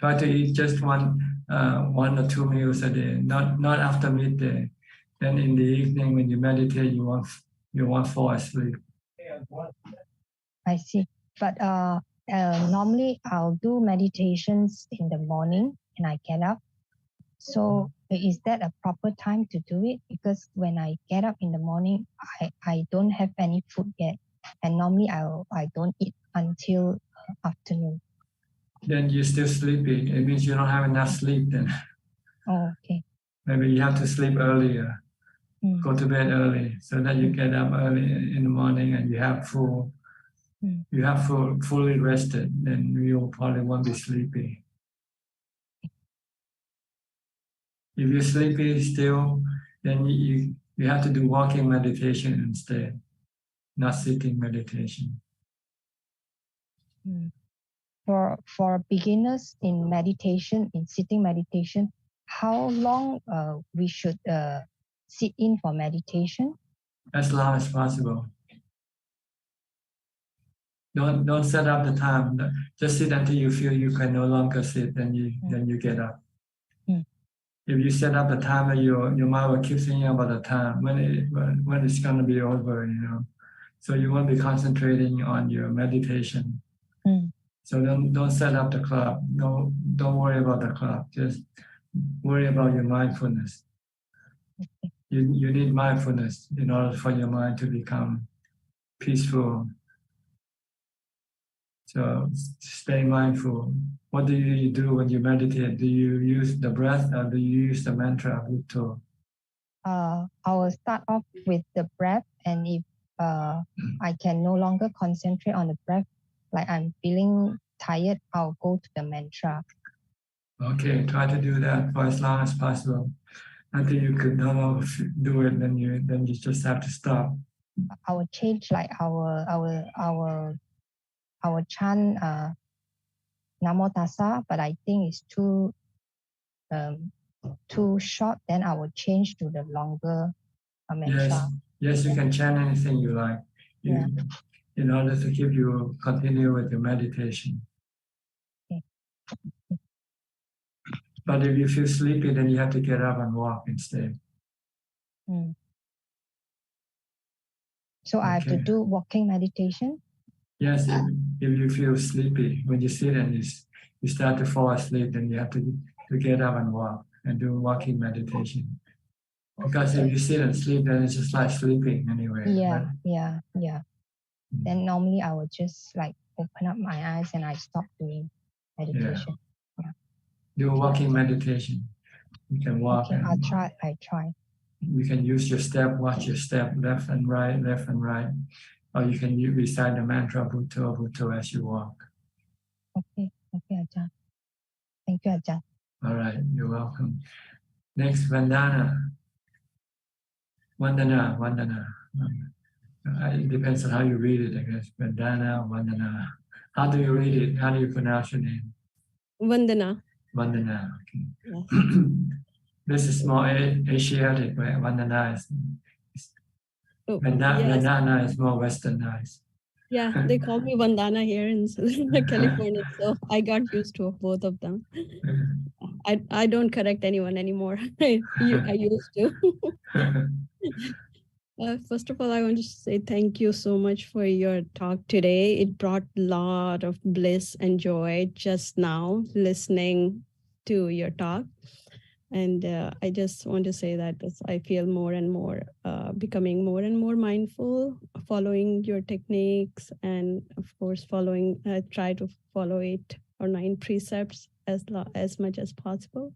Try to eat just one or two meals a day, not after midday. Then in the evening when you meditate, you won't fall asleep. I see. But normally I'll do meditations in the morning and I get up. So is that a proper time to do it? Because when I get up in the morning, I don't have any food yet. And normally I don't eat until afternoon. Then you're still sleepy. It means you don't have enough sleep then. Oh, okay. Maybe you have to sleep earlier. Go to bed early so that you get up early in the morning and you have fully rested, then you probably won't be sleepy. If you're sleepy still, then you have to do walking meditation instead, not sitting meditation. For beginners in meditation, in sitting meditation, how long we should sit in for meditation? As long as possible. Don't set up the time. Just sit until you feel you can no longer sit, then you get up. If you set up the time, your mind will keep thinking about the time when it's going to be over, So you won't be concentrating on your meditation. So don't set up the clock. Don't worry about the clock. Just worry about your mindfulness. You need mindfulness in order for your mind to become peaceful. So stay mindful. What do you do when you meditate? Do you use the breath or do you use the mantra Bhutto? I will start off with the breath, and if I can no longer concentrate on the breath, like I'm feeling tired, I'll go to the mantra. Okay, try to do that for as long as possible. Until you could no longer do it, then you just have to stop. I will change like our chant Namo Tassa, but I think it's too short. Then I will change to the longer mantra. Yes, you can chant anything you like. In order to keep you continue with your meditation. Okay. But if you feel sleepy, then you have to get up and walk instead. So I have to do walking meditation? Yes, if you feel sleepy, when you sit and you start to fall asleep, then you have to get up and walk and do walking meditation. Because if you sit and sleep, then it's just like sleeping anyway. Yeah. Then normally I would just like open up my eyes and I stop doing meditation. Do walking meditation. You can walk. Okay, I try. You can use your step, watch your step, left and right. Or you can recite the mantra Bhutto, Bhutto as you walk. Okay, Ajahn. Thank you, Ajahn. All right, you're welcome. Next, Vandana. It depends on how you read it, I guess. Vandana. How do you read it? How do you pronounce your name? Vandana. Okay. Yes. This is more Asiatic, right? Vandana is Vandana is more westernized. Yeah, they call me Vandana here in California, so I got used to both of them. I don't correct anyone anymore. I used to. First of all, I want to say thank you so much for your talk today. It brought a lot of bliss and joy just now listening to your talk. And I just want to say that I feel more and more, becoming more and more mindful, following your techniques, and of course, try to follow 8 or 9 precepts as much as possible.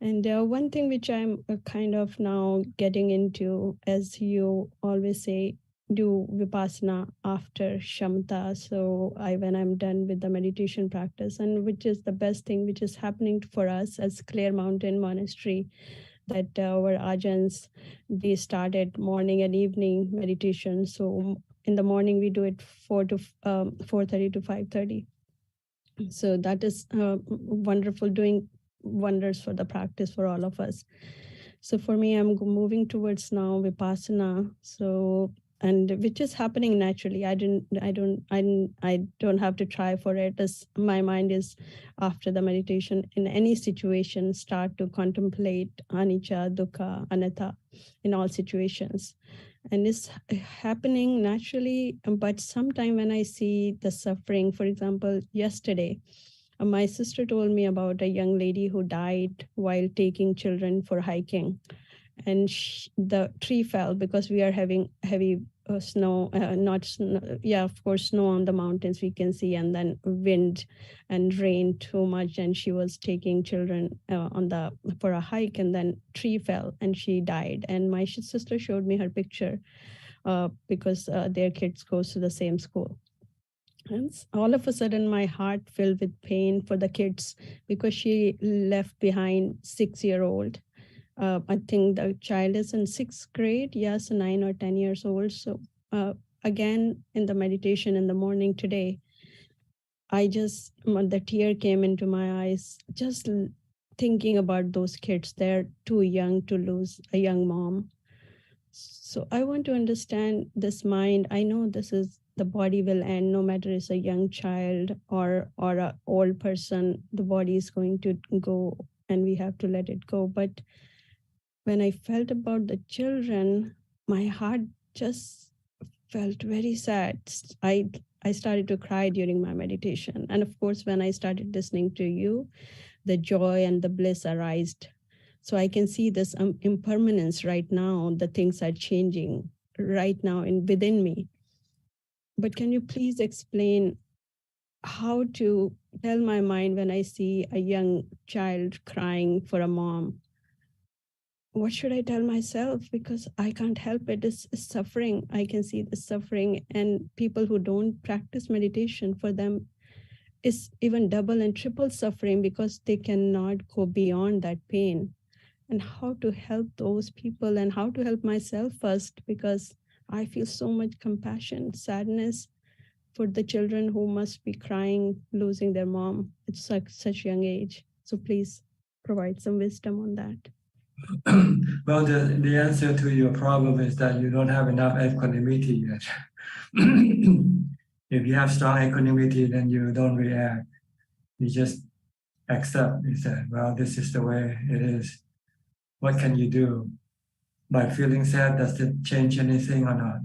And one thing which I'm kind of now getting into, as you always say, do Vipassana after Shamatha. So when I'm done with the meditation practice, and which is the best thing which is happening for us as Clear Mountain Monastery, that our Ajans, they started morning and evening meditation. So in the morning we do it 4:30 to 5:30. So that is wonderful, doing wonders for the practice for all of us. So for me, I'm moving towards now Vipassana. So and which is happening naturally. I don't have to try for it, as my mind is, after the meditation, in any situation, start to contemplate anicca, dukkha, anatta in all situations. And it's happening naturally. But sometime when I see the suffering, for example, yesterday, my sister told me about a young lady who died while taking children for hiking. And the tree fell because we are having heavy snow, not snow, yeah, of course, snow on the mountains we can see, and then wind and rain too much. And she was taking children for a hike, and then tree fell and she died. And my sister showed me her picture because their kids goes to the same school. And all of a sudden, my heart filled with pain for the kids, because she left behind 6-year-old. I think the child is in 6th grade, yes, 9 or 10 years old. So again, in the meditation in the morning today, the tear came into my eyes, just thinking about those kids. They're too young to lose a young mom. So I want to understand this mind. I know the body will end, no matter it's a young child or an old person, the body is going to go and we have to let it go. But when I felt about the children, my heart just felt very sad. I started to cry during my meditation. And of course, when I started listening to you, the joy and the bliss arised. So I can see this impermanence right now. The things are changing right now within me. But can you please explain how to tell my mind when I see a young child crying for a mom? What should I tell myself? Because I can't help it. It's suffering. I can see the suffering. And people who don't practice meditation, for them, it's even double and triple suffering, because they cannot go beyond that pain. And how to help those people, and how to help myself first, because I feel so much compassion, sadness for the children who must be crying, losing their mom at such young age. So please provide some wisdom on that. Well, the answer to your problem is that you don't have enough equanimity yet. If you have strong equanimity, then you don't react. You just accept. You say, well, this is the way it is. What can you do? By feeling sad, does it change anything or not?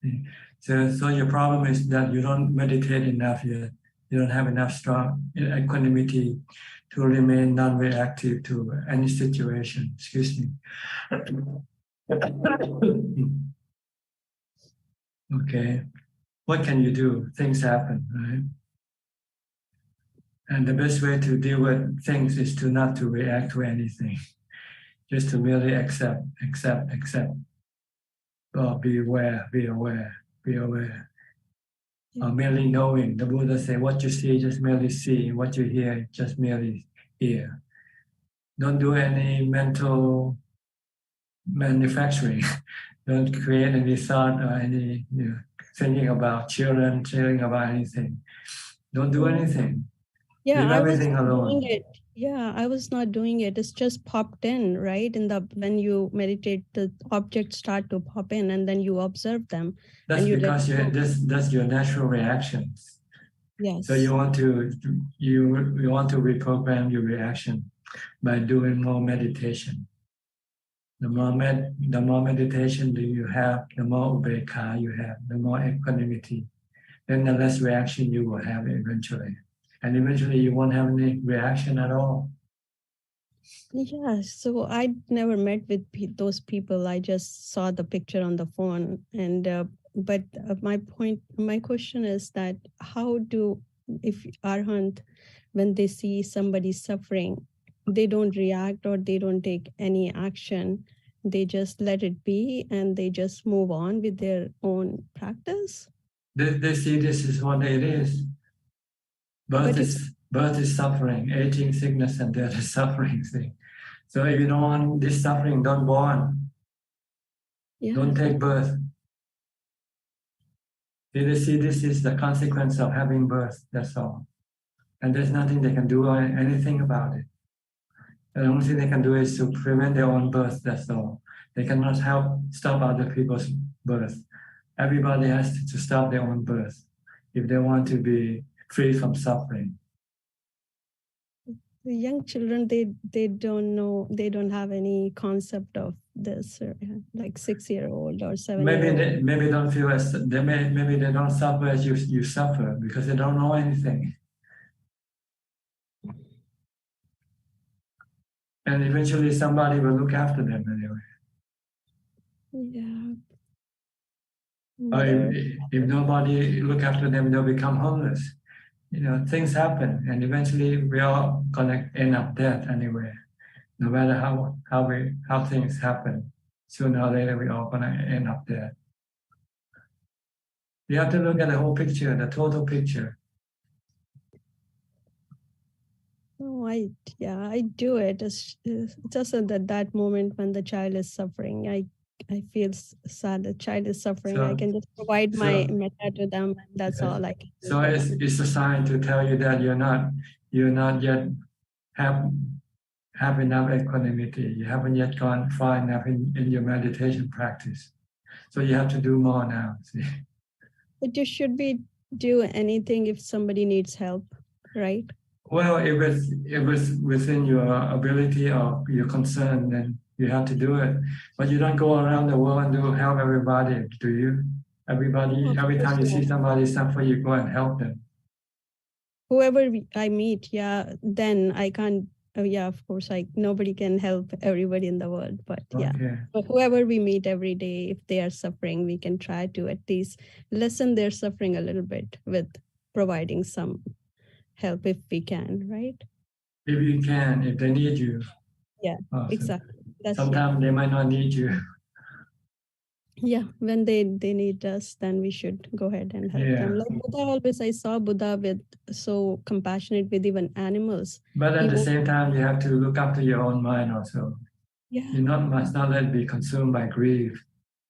Yeah. So your problem is that you don't meditate enough yet. You don't have enough strong equanimity to remain non-reactive to any situation. Excuse me. Okay. What can you do? Things happen, right? And the best way to deal with things is to not to react to anything. Just to merely accept. Oh, be aware. Or merely knowing. The Buddha said, what you see, just merely see. What you hear, just merely hear. Don't do any mental manufacturing. Don't create any thought or any thinking about children, thinking about anything. Don't do anything. Yeah, Leave everything I was alone. doing it. Yeah, I was not doing it. It's just popped in, right? When you meditate, the objects start to pop in, and then you observe them. That's and because that's your natural reactions. Yes. So you want to reprogram your reaction by doing more meditation. The more meditation that you have, the more upekkha you have, the more equanimity, then the less reaction you will have eventually. And eventually you won't have any reaction at all. Yeah, so I never met with those people. I just saw the picture on the phone. And but my question is that if Arhat, when they see somebody suffering, they don't react or they don't take any action. They just let it be and they just move on with their own practice. They see this is what it is. Birth is suffering, aging, sickness, and death is suffering thing. So if you don't want this suffering, don't born. Yeah. Don't take birth. They see this is the consequence of having birth, that's all. And there's nothing they can do anything about it. The only thing they can do is to prevent their own birth, that's all. They cannot help stop other people's birth. Everybody has to stop their own birth if they want to be free from suffering. The young children, they don't know, they don't have any concept of this, like 6-year-old or 7-year-old. Maybe they don't feel as maybe they don't suffer as you suffer because they don't know anything. And eventually somebody will look after them anyway. Yeah. Or if nobody look after them, they'll become homeless. You know, things happen, and eventually we all gonna end up dead anyway. No matter how things happen, sooner or later we all gonna end up dead. You have to look at the whole picture, the total picture. Oh, I do it. It's just at that moment when the child is suffering, I feel sad. The child is suffering. I can just provide my metta to them, and that's all I can do. So it's a sign to tell you that you're not yet have enough equanimity. You haven't yet gone far enough in your meditation practice. So you have to do more now. See? But you should be do anything if somebody needs help, right? Well, if it's within your ability or your concern, then you have to do it. But you don't go around the world and help everybody, do you? Every time you see somebody suffer, you go and help them. Whoever I meet, then I can't. Of course, nobody can help everybody in the world, but but whoever we meet every day, if they are suffering, we can try to at least lessen their suffering a little bit with providing some help if we can, right? If you can, if they need you. Yeah, exactly. Sometimes they might not need you. Yeah, when they need us, then we should go ahead and help them. Like Buddha I saw Buddha with so compassionate with even animals. But at the same time, you have to look after your own mind also. Yeah. You must not let it be consumed by grief,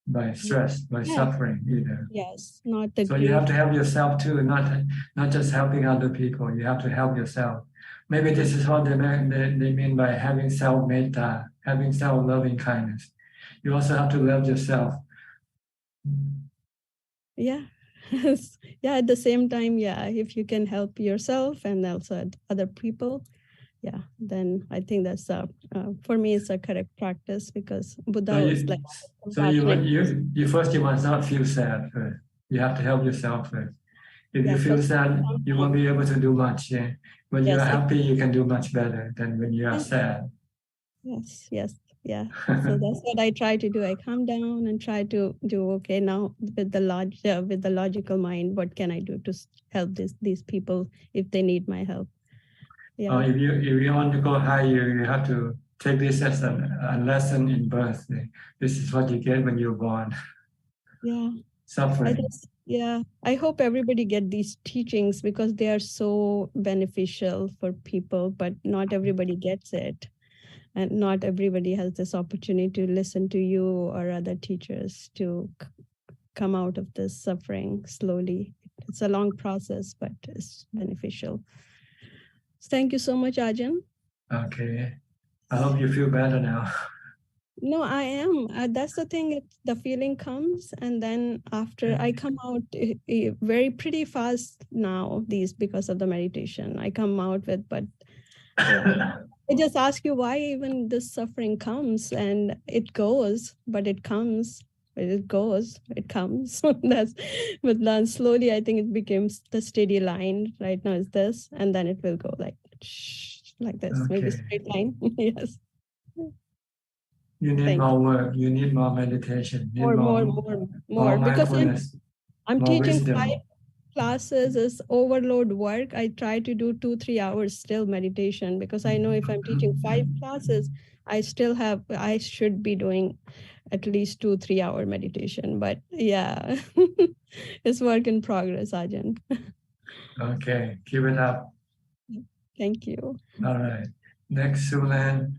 by stress, by suffering either. Yes, not the So grief. you have to help yourself too, not just helping other people. You have to help yourself. Maybe this is what they mean by having self-metta, having self-loving kindness. You also have to love yourself. Yeah. At the same time, if you can help yourself and also other people, then I think that's for me it's a correct practice because Buddha was like. So you first you must not feel sad first. You have to help yourself first. If you feel sad, you won't be able to do much. Yeah. When you are happy, you can do much better than when you are sad. Yes. Yeah. So that's what I try to do. I calm down and try to do okay now with the logical mind. What can I do to help these people if they need my help? Yeah. If you want to go higher, you have to take this as a lesson in birth. This is what you get when you're born. Yeah. Suffering. I hope everybody get these teachings because they are so beneficial for people, but not everybody gets it. And not everybody has this opportunity to listen to you or other teachers to come out of this suffering slowly. It's a long process, but it's beneficial. Thank you so much, Ajaan. Okay. I hope you feel better now. No, I am. That's the thing. The feeling comes, and then after I come out very pretty fast now. Because of the meditation, I come out with. But I just ask you why even this suffering comes, and it goes, but it comes. It goes, it comes. But then slowly, I think it becomes the steady line. Right now is this, and then it will go like this, maybe straight line. Yes. You need more work. You need more meditation. More because I'm teaching wisdom. 5 classes is overload work. I try to do 2-3 hours still meditation because I know if I'm teaching 5 classes, I should be doing at least 2-3 hour meditation. But it's work in progress, Ajaan. Okay, keep it up. Thank you. All right. Next, Sulan.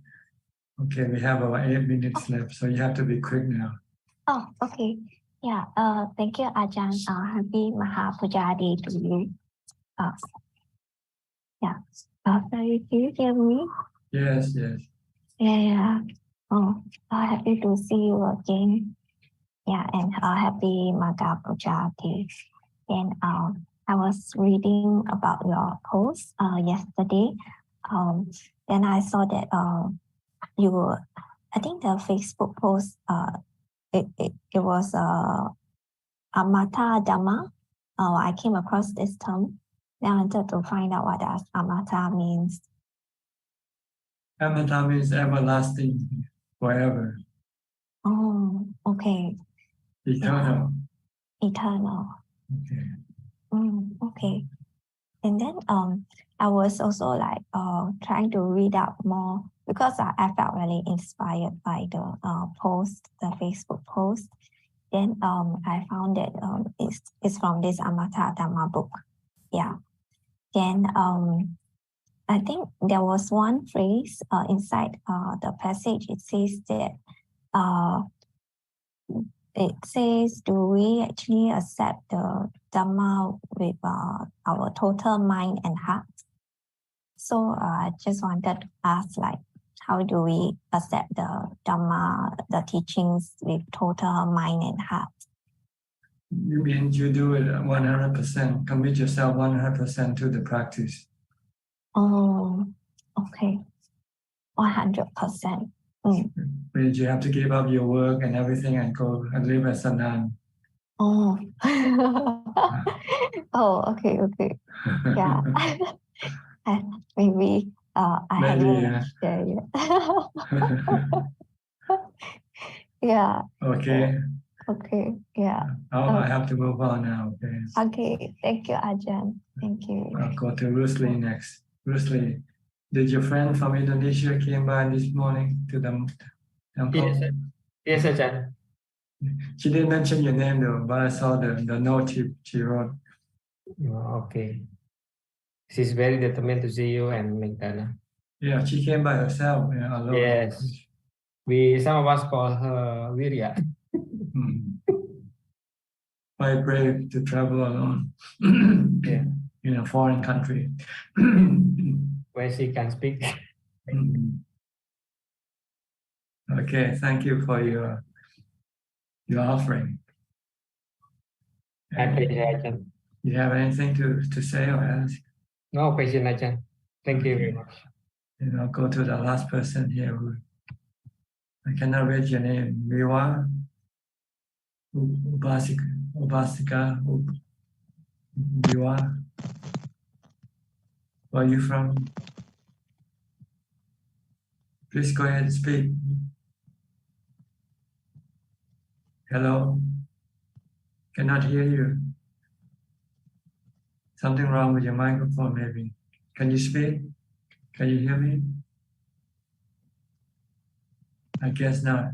Okay, we have about 8 minutes left, so you have to be quick now. Oh, okay. Yeah. Thank you, Ajaan. Happy Mahapuja Day to you. Sorry, can you hear me? Yes. Yeah. Oh, happy to see you again. Yeah, and happy Maga Puja Day. And I was reading about your post yesterday. Then I saw that you, I think the Facebook post, it was Amata Dhamma. I came across this term. Then I wanted to find out what does Amata means. Amata means everlasting, forever. Oh, okay. Eternal. Yeah. Eternal. Okay. Okay. And then I was also like trying to read up more because I felt really inspired by the post, the Facebook post. Then I found that it's from this Amata Dhamma book. Yeah. Then I think there was one phrase inside the passage. It says that it says, do we actually accept the Dhamma with our total mind and heart? So I just wanted to ask, like, how do we accept the Dhamma, the teachings with total mind and heart? You mean you do it 100%, commit yourself 100% to the practice? Oh, okay. 100%. Means you have to give up your work and everything and go and live as a nun. Oh. Oh, okay. Yeah. Maybe I haven't reached there yet. Yeah. Okay. Okay. Yeah. I have to move on now. Okay. Okay. Thank you, Ajahn. Thank you. I'll go to Rusli next. Rusli, did your friend from Indonesia came by this morning to the temple? Yes, Ajahn. She didn't mention your name though, but I saw the note she wrote. Oh, okay. She's very determined to see you and make Dana. Yeah, she came by herself, alone. Yes. Some of us call her Virya. Quite brave to travel alone. Yeah. In a foreign country. Where she can speak. Okay, thank you for your offering. My pleasure, Ajahn. You have anything to say or ask? No question, Ajahn. Thank you very much. And I'll go to the last person here who I cannot read your name. Viwa Ubasika Viwa. Where are you from? Please go ahead and speak. Hello? Cannot hear you. Something wrong with your microphone, maybe. Can you speak? Can you hear me? I guess not.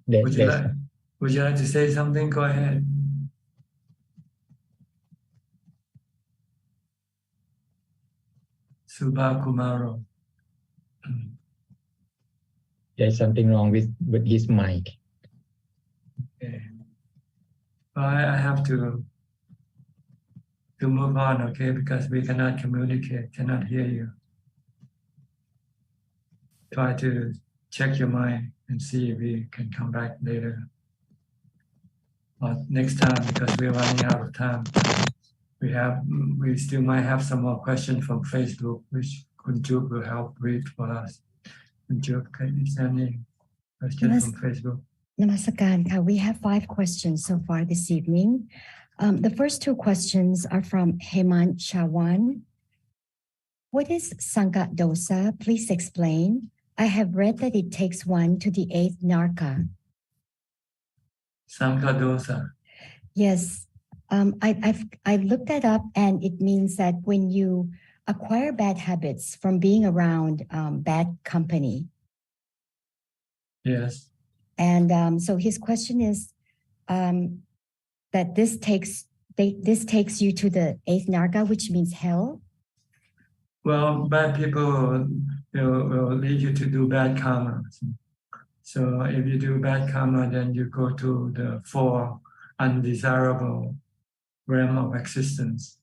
Would you like to say something? Go ahead. Subha Kumaro. There's something wrong with his mic. Okay. Well, I have to move on, okay, because we cannot communicate, cannot hear you. Try to check your mind and see if we can come back later or next time, because we're running out of time. We still might have some more questions from Facebook, which Kunjuk will help read for us. Kunjuk, is there any questions from Facebook? Namaskaran. We have 5 questions so far this evening. The first 2 questions are from Hemant Chawan. What is Sangha dosa? Please explain. I have read that it takes one to the 8th narka. Sangha dosa. Yes. I've looked that up, and it means that when you acquire bad habits from being around bad company. Yes. And so his question is that this takes you to the 8th narka, which means hell. Well, bad people will lead you to do bad karma. So if you do bad karma, then you go to the 4 undesirable realm of existence.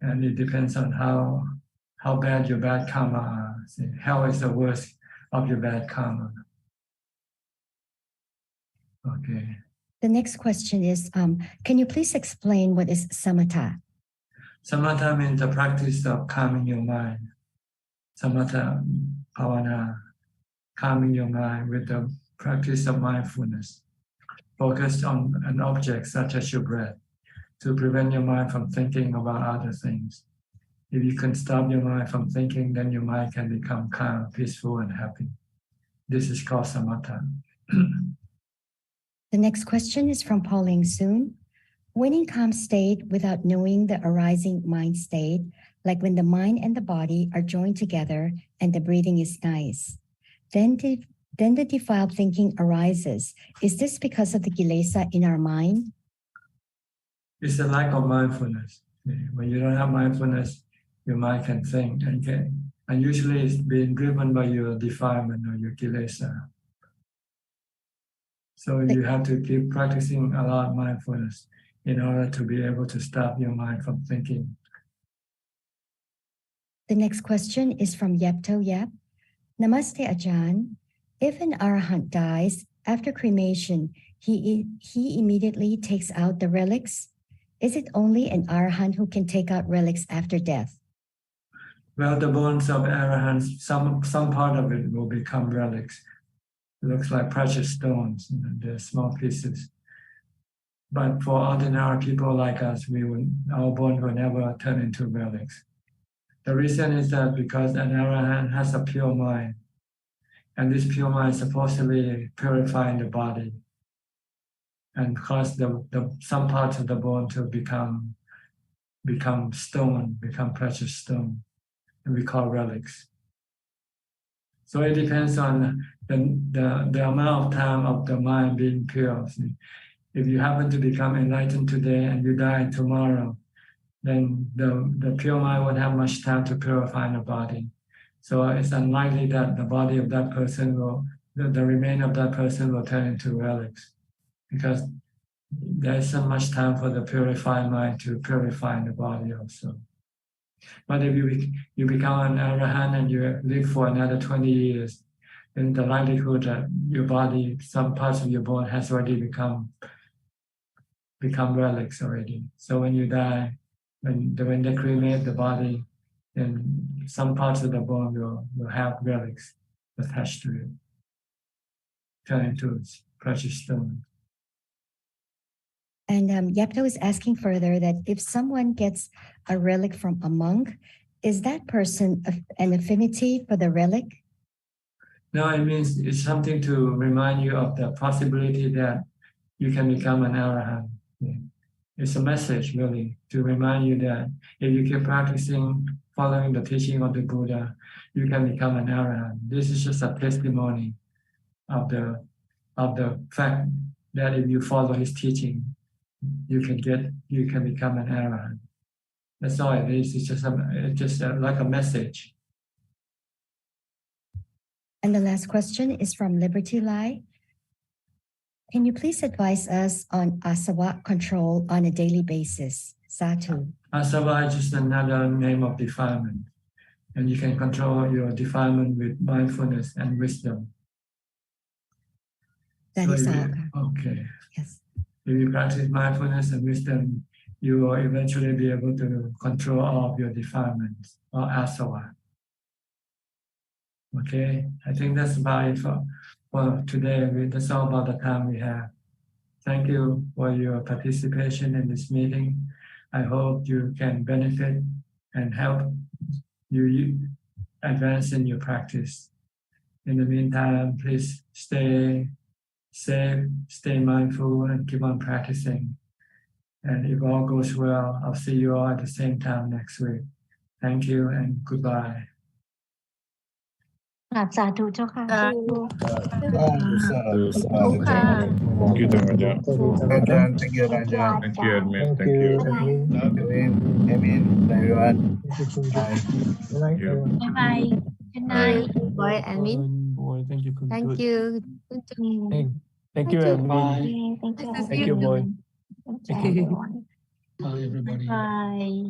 And it depends on how bad your bad karma are. See, hell is the worst of your bad karma. Okay. The next question is, can you please explain what is samatha? Samatha means the practice of calming your mind. Samatha bhavana, calming your mind with the practice of mindfulness. Focus on an object such as your breath to prevent your mind from thinking about other things. If you can stop your mind from thinking, then your mind can become calm, peaceful, and happy. This is called samatha. The next question is from Pauline Soon. When in calm state without knowing the arising mind state, like when the mind and the body are joined together and the breathing is nice, then the defiled thinking arises. Is this because of the kilesa in our mind? It's the lack of mindfulness. When you don't have mindfulness, your mind can think and usually it's being driven by your defilement or your kilesa. So you have to keep practicing a lot of mindfulness in order to be able to stop your mind from thinking. The next question is from Yepto Yep. Namaste Ajahn. If an arahant dies after cremation, he immediately takes out the relics. Is it only an arahant who can take out relics after death? Well, the bones of arahants, some part of it will become relics. It looks like precious stones, they're small pieces. But for ordinary people like us, our bone will never turn into relics. The reason is that because an arahant has a pure mind, and this pure mind is supposedly purifying the body and cause some parts of the bone to become stone, become precious stone, and we call relics. So it depends on the amount of time of the mind being pure. If you happen to become enlightened today and you die tomorrow, then the pure mind won't have much time to purify the body. So it's unlikely that the body of that person the remain of that person will turn into relics, because there isn't much time for the purified mind to purify the body also. But if you become an arahant and you live for another 20 years, then the likelihood that your body, some parts of your bone has already become relics already. So when you die, when they cremate the body, then some parts of the bone will have relics attached to it, turn into precious stone. And Yepto is asking further that if someone gets a relic from a monk, is that person an affinity for the relic? No, it means it's something to remind you of the possibility that you can become an arahant. It's a message really to remind you that if you keep practicing, following the teaching of the Buddha, you can become an arahant. This is just a testimony of the fact that if you follow his teaching, you can become an arahant. That's all it is. It's just like a message. And the last question is from Liberty Lai. Can you please advise us on asava control on a daily basis? Sadhu. Asava is just another name of defilement. And you can control your defilement with mindfulness and wisdom. That is all. Okay. Yes. If you practice mindfulness and wisdom, you will eventually be able to control all of your defilements or asava. Okay, I think that's about it for today. That's all about the time we have. Thank you for your participation in this meeting. I hope you can benefit and help you advance in your practice. In the meantime, please stay safe, stay mindful, and keep on practicing. And if all goes well, I'll see you all at the same time next week. Thank you and goodbye. สาธุเจ้าค่ะ Thank you, Raja. Thank you, Raja. Thank you, Admin. Thank you. Amen, everyone. Bye. Good night, everyone. Bye. Good night. Boy, admin. Boy, thank you. Thank you. Thank you, admin. Thank you. Thank you, boy. Thank you, everyone. Bye, everybody. Bye.